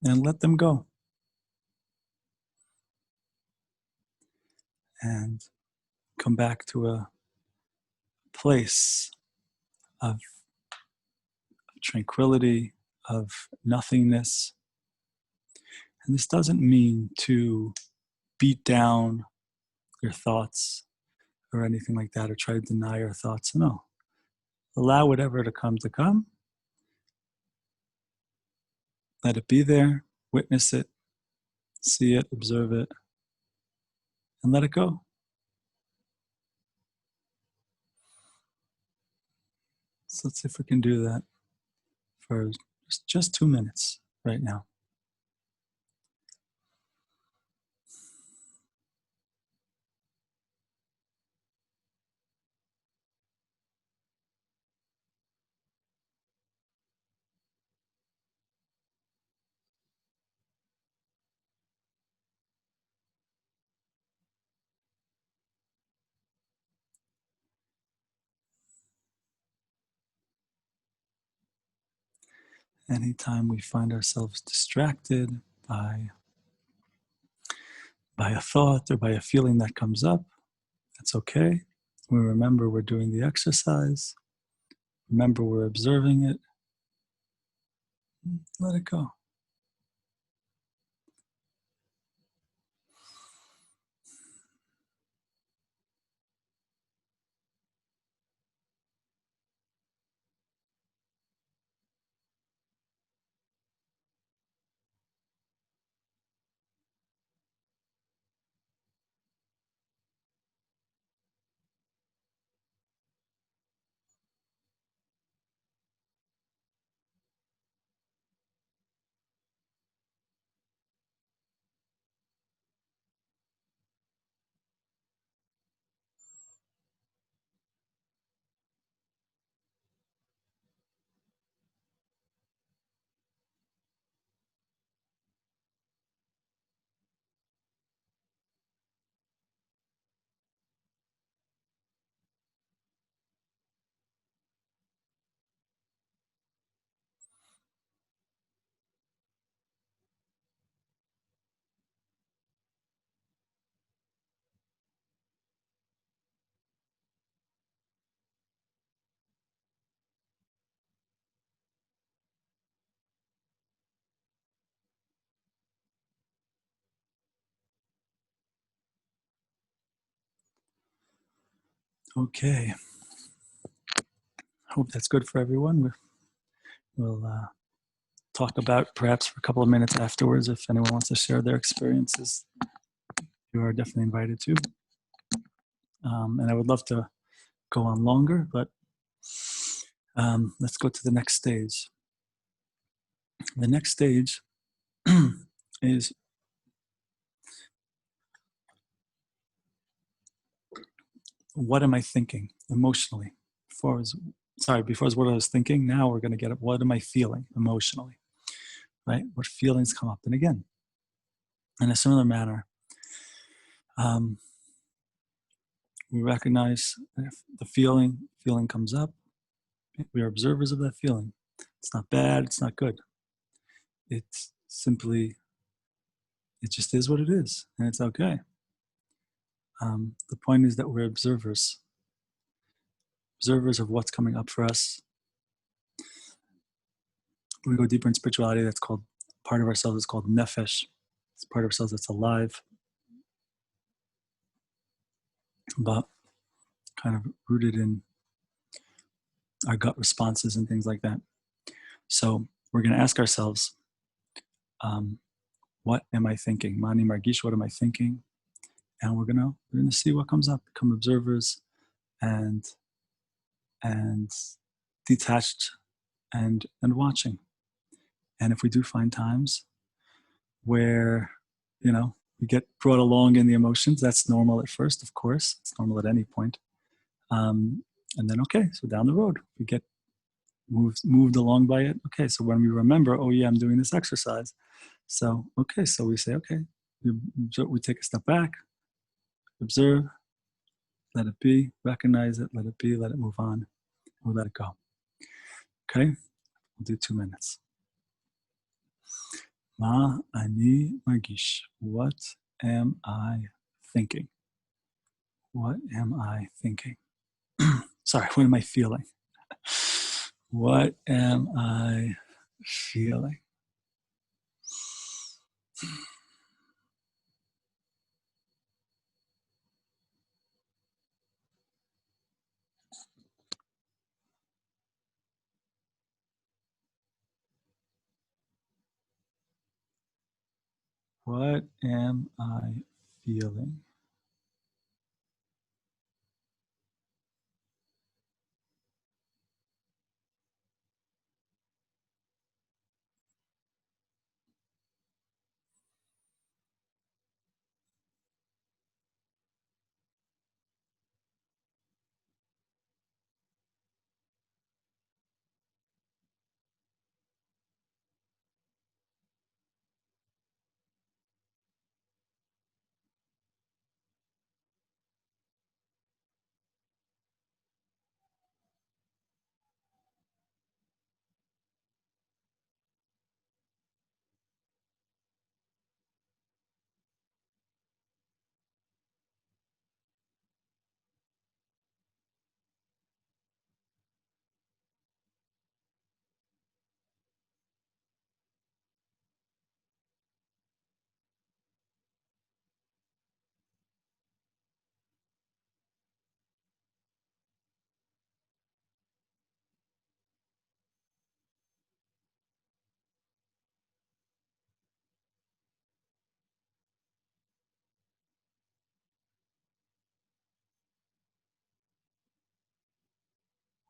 and let them go. And come back to a place of tranquility, of nothingness. And this doesn't mean to beat down your thoughts or anything like that, or try to deny your thoughts. No. Allow whatever to come. Let it be there, witness it, see it, observe it, and let it go. So let's see if we can do that for just 2 minutes right now. Anytime we find ourselves distracted by a thought or by a feeling that comes up, that's okay. We remember we're doing the exercise. Remember we're observing it. Let it go. Okay. Hope that's good for everyone. We'll talk about perhaps for a couple of minutes afterwards if anyone wants to share their experiences. You are definitely invited to. And I would love to go on longer, but let's go to the next stage. The next stage is what am I thinking emotionally, before was what I was thinking. Now we're going to get at what am I feeling emotionally, right? What feelings come up? And again, in a similar manner, we recognize if the feeling comes up, we are observers of that feeling. It's not bad, it's not good. It's simply, it just is what it is, and it's okay. The point is that we're observers of what's coming up for us. When we go deeper in spirituality, that's called, part of ourselves is called nefesh. It's part of ourselves that's alive, but kind of rooted in our gut responses and things like that. So we're going to ask ourselves, what am I thinking? Mani margish, what am I thinking? And we're gonna see what comes up. Become observers and detached and watching. And if we do find times where, we get brought along in the emotions, that's normal at first, of course. It's normal at any point. And then, okay, so down the road, we get moved along by it. Okay, so when we remember, oh yeah, I'm doing this exercise. So, okay, so we say, okay, we take a step back, observe, let it be, recognize it, let it be, let it move on, we'll let it go. Okay, we'll do 2 minutes. Ma ani margish. What am I thinking? What am I thinking? Sorry, what am I feeling? What am I feeling? What am I feeling?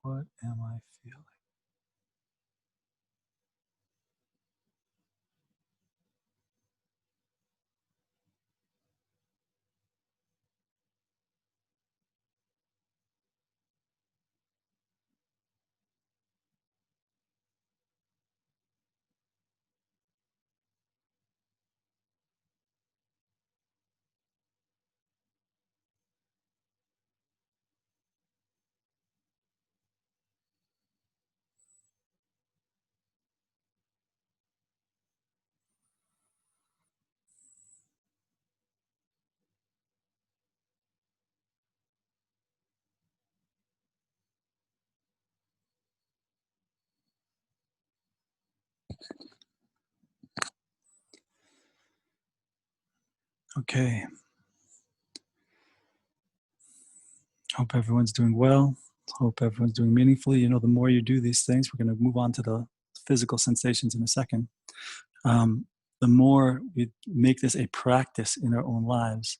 What am I feeling? Okay. Hope everyone's doing well. Hope everyone's doing meaningfully. The more you do these things, we're going to move on to the physical sensations in a second. The more we make this a practice in our own lives,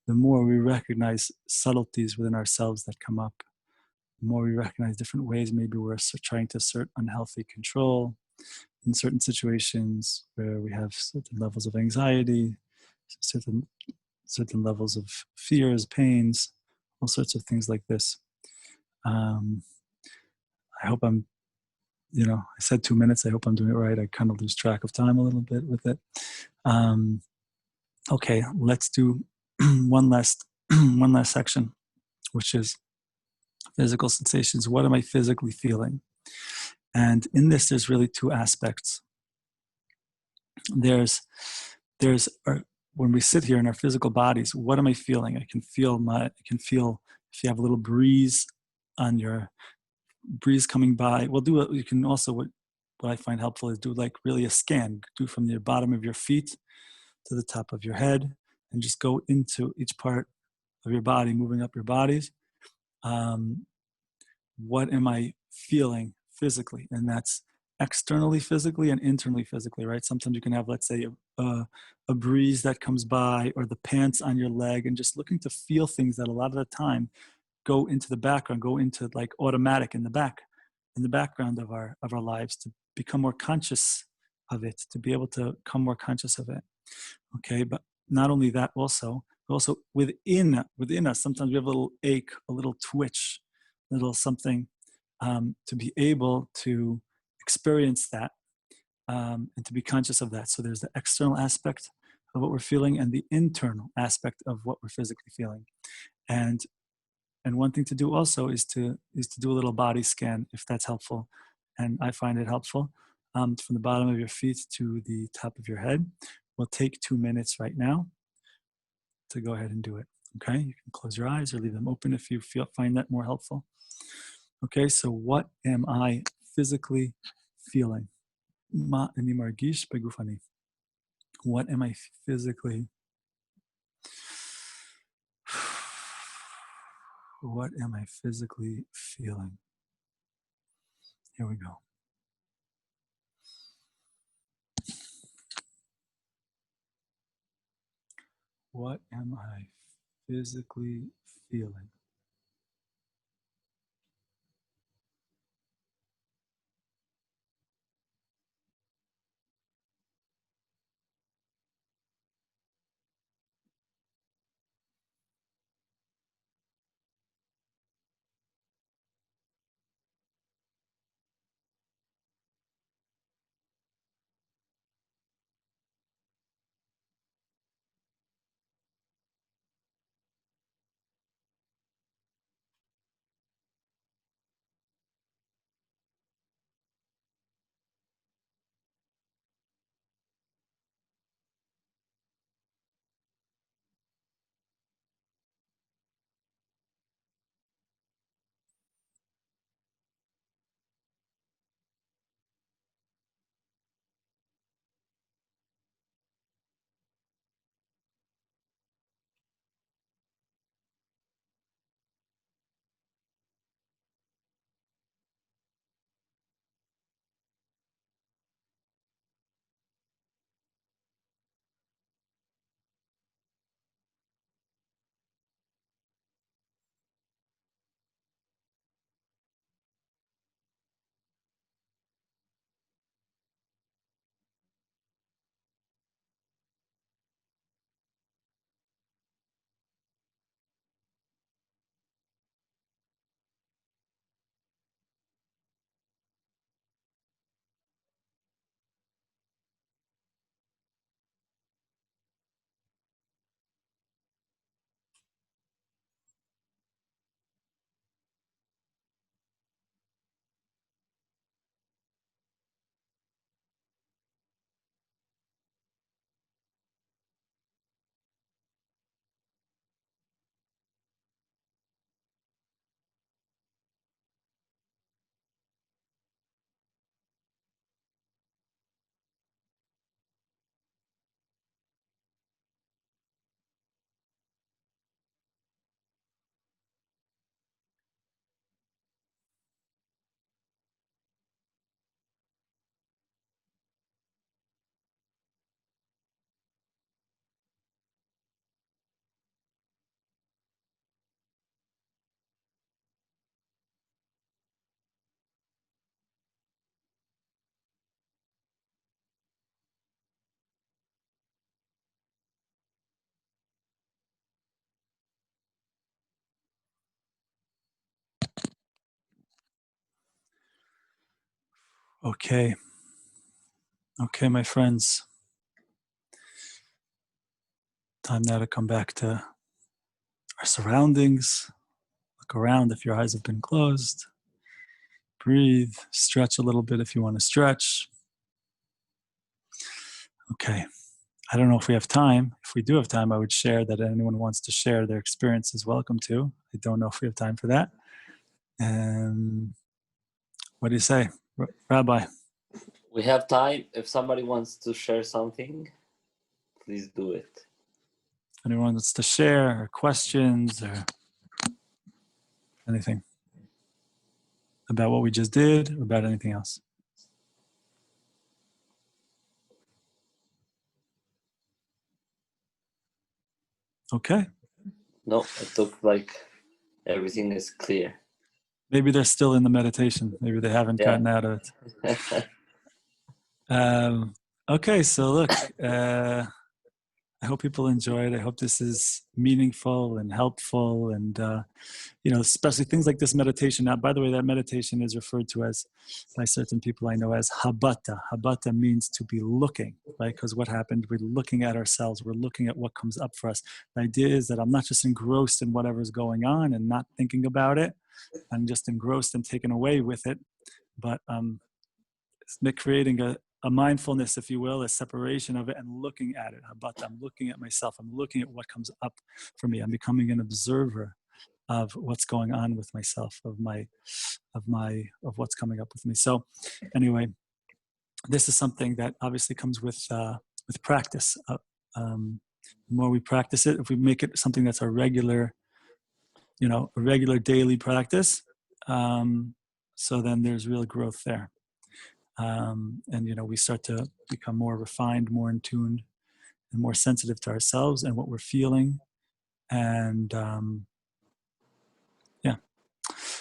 the more we recognize subtleties within ourselves that come up. The more we recognize different ways maybe we're trying to assert unhealthy control in certain situations where we have certain levels of anxiety, certain levels of fears, pains, all sorts of things like this. I hope I'm, I said 2 minutes. I hope I'm doing it right. I kind of lose track of time a little bit with it. Okay, let's do one last section, which is physical sensations. What am I physically feeling? And in this, there's really two aspects. There's when we sit here in our physical bodies, what am I feeling? I can feel if you have a little breeze coming by. You can also, what I find helpful is do like really a scan. Do from the bottom of your feet to the top of your head, and just go into each part of your body, moving up your bodies. What am I feeling physically? And that's externally physically and internally physically, right? Sometimes you can have, let's say, a breeze that comes by, or the pants on your leg, and just looking to feel things that a lot of the time go into the background, go into like automatic in the background of our lives, to become more conscious of it, to be able to become more conscious of it. Okay, but not only that, also within us, sometimes we have a little ache, a little twitch, a little something, to be able to experience that, and to be conscious of that. So there's the external aspect of what we're feeling and the internal aspect of what we're physically feeling. And one thing to do also is to do a little body scan, if that's helpful. And I find it helpful, from the bottom of your feet to the top of your head. We'll take 2 minutes right now to go ahead and do it. Okay, you can close your eyes or leave them open if you find that more helpful. Okay, so what am I physically feeling? Ma ani margish begufani. What am I physically? What am I physically feeling? Here we go. What am I physically feeling? Okay. Okay, my friends. Time now to come back to our surroundings. Look around if your eyes have been closed. Breathe. Stretch a little bit if you want to stretch. Okay. I don't know if we have time. If we do have time, I would share that anyone who wants to share their experience is welcome to. I don't know if we have time for that. What do you say, Rabbi? We have time. If somebody wants to share something, please do it. Anyone wants to share or questions or anything about what we just did or about anything else? Okay. No, it looked like everything is clear. Maybe they're still in the meditation. Maybe they haven't gotten out of it. Okay, so look, I hope people enjoy it. I hope this is meaningful and helpful, and especially things like this meditation. Now, by the way, that meditation is referred to as, by certain people I know, as habata. Habata means to be looking, right? Because what happened, we're looking at ourselves. We're looking at what comes up for us. The idea is that I'm not just engrossed in whatever's going on and not thinking about it. I'm just engrossed and taken away with it, but creating a mindfulness, if you will, a separation of it and looking at it. Habata, I'm looking at myself. I'm looking at what comes up for me. I'm becoming an observer of what's going on with myself, of what's coming up with me. So anyway, this is something that obviously comes with practice. The more we practice it, if we make it something that's a regular daily practice, so then there's real growth there. And we start to become more refined, more in tune, and more sensitive to ourselves and what we're feeling. And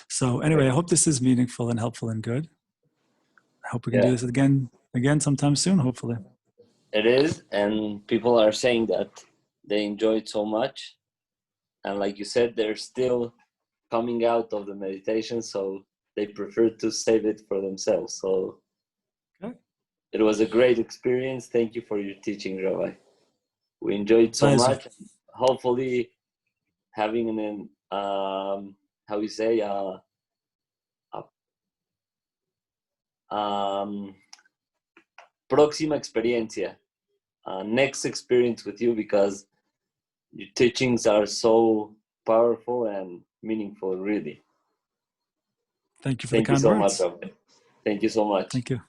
so anyway, I hope this is meaningful and helpful and good. I hope we can do this again sometime soon, hopefully. It is, and people are saying that they enjoy it so much. And like you said, they're still coming out of the meditation, so they prefer to save it for themselves. So It was a great experience. Thank you for your teaching, Rabbi. We enjoyed so much. Hopefully having próxima experiencia, next experience with you, because your teachings are so powerful and meaningful, really. Thank you for the kind words. Thank you so much, Rabbi. Thank you so much. Thank you.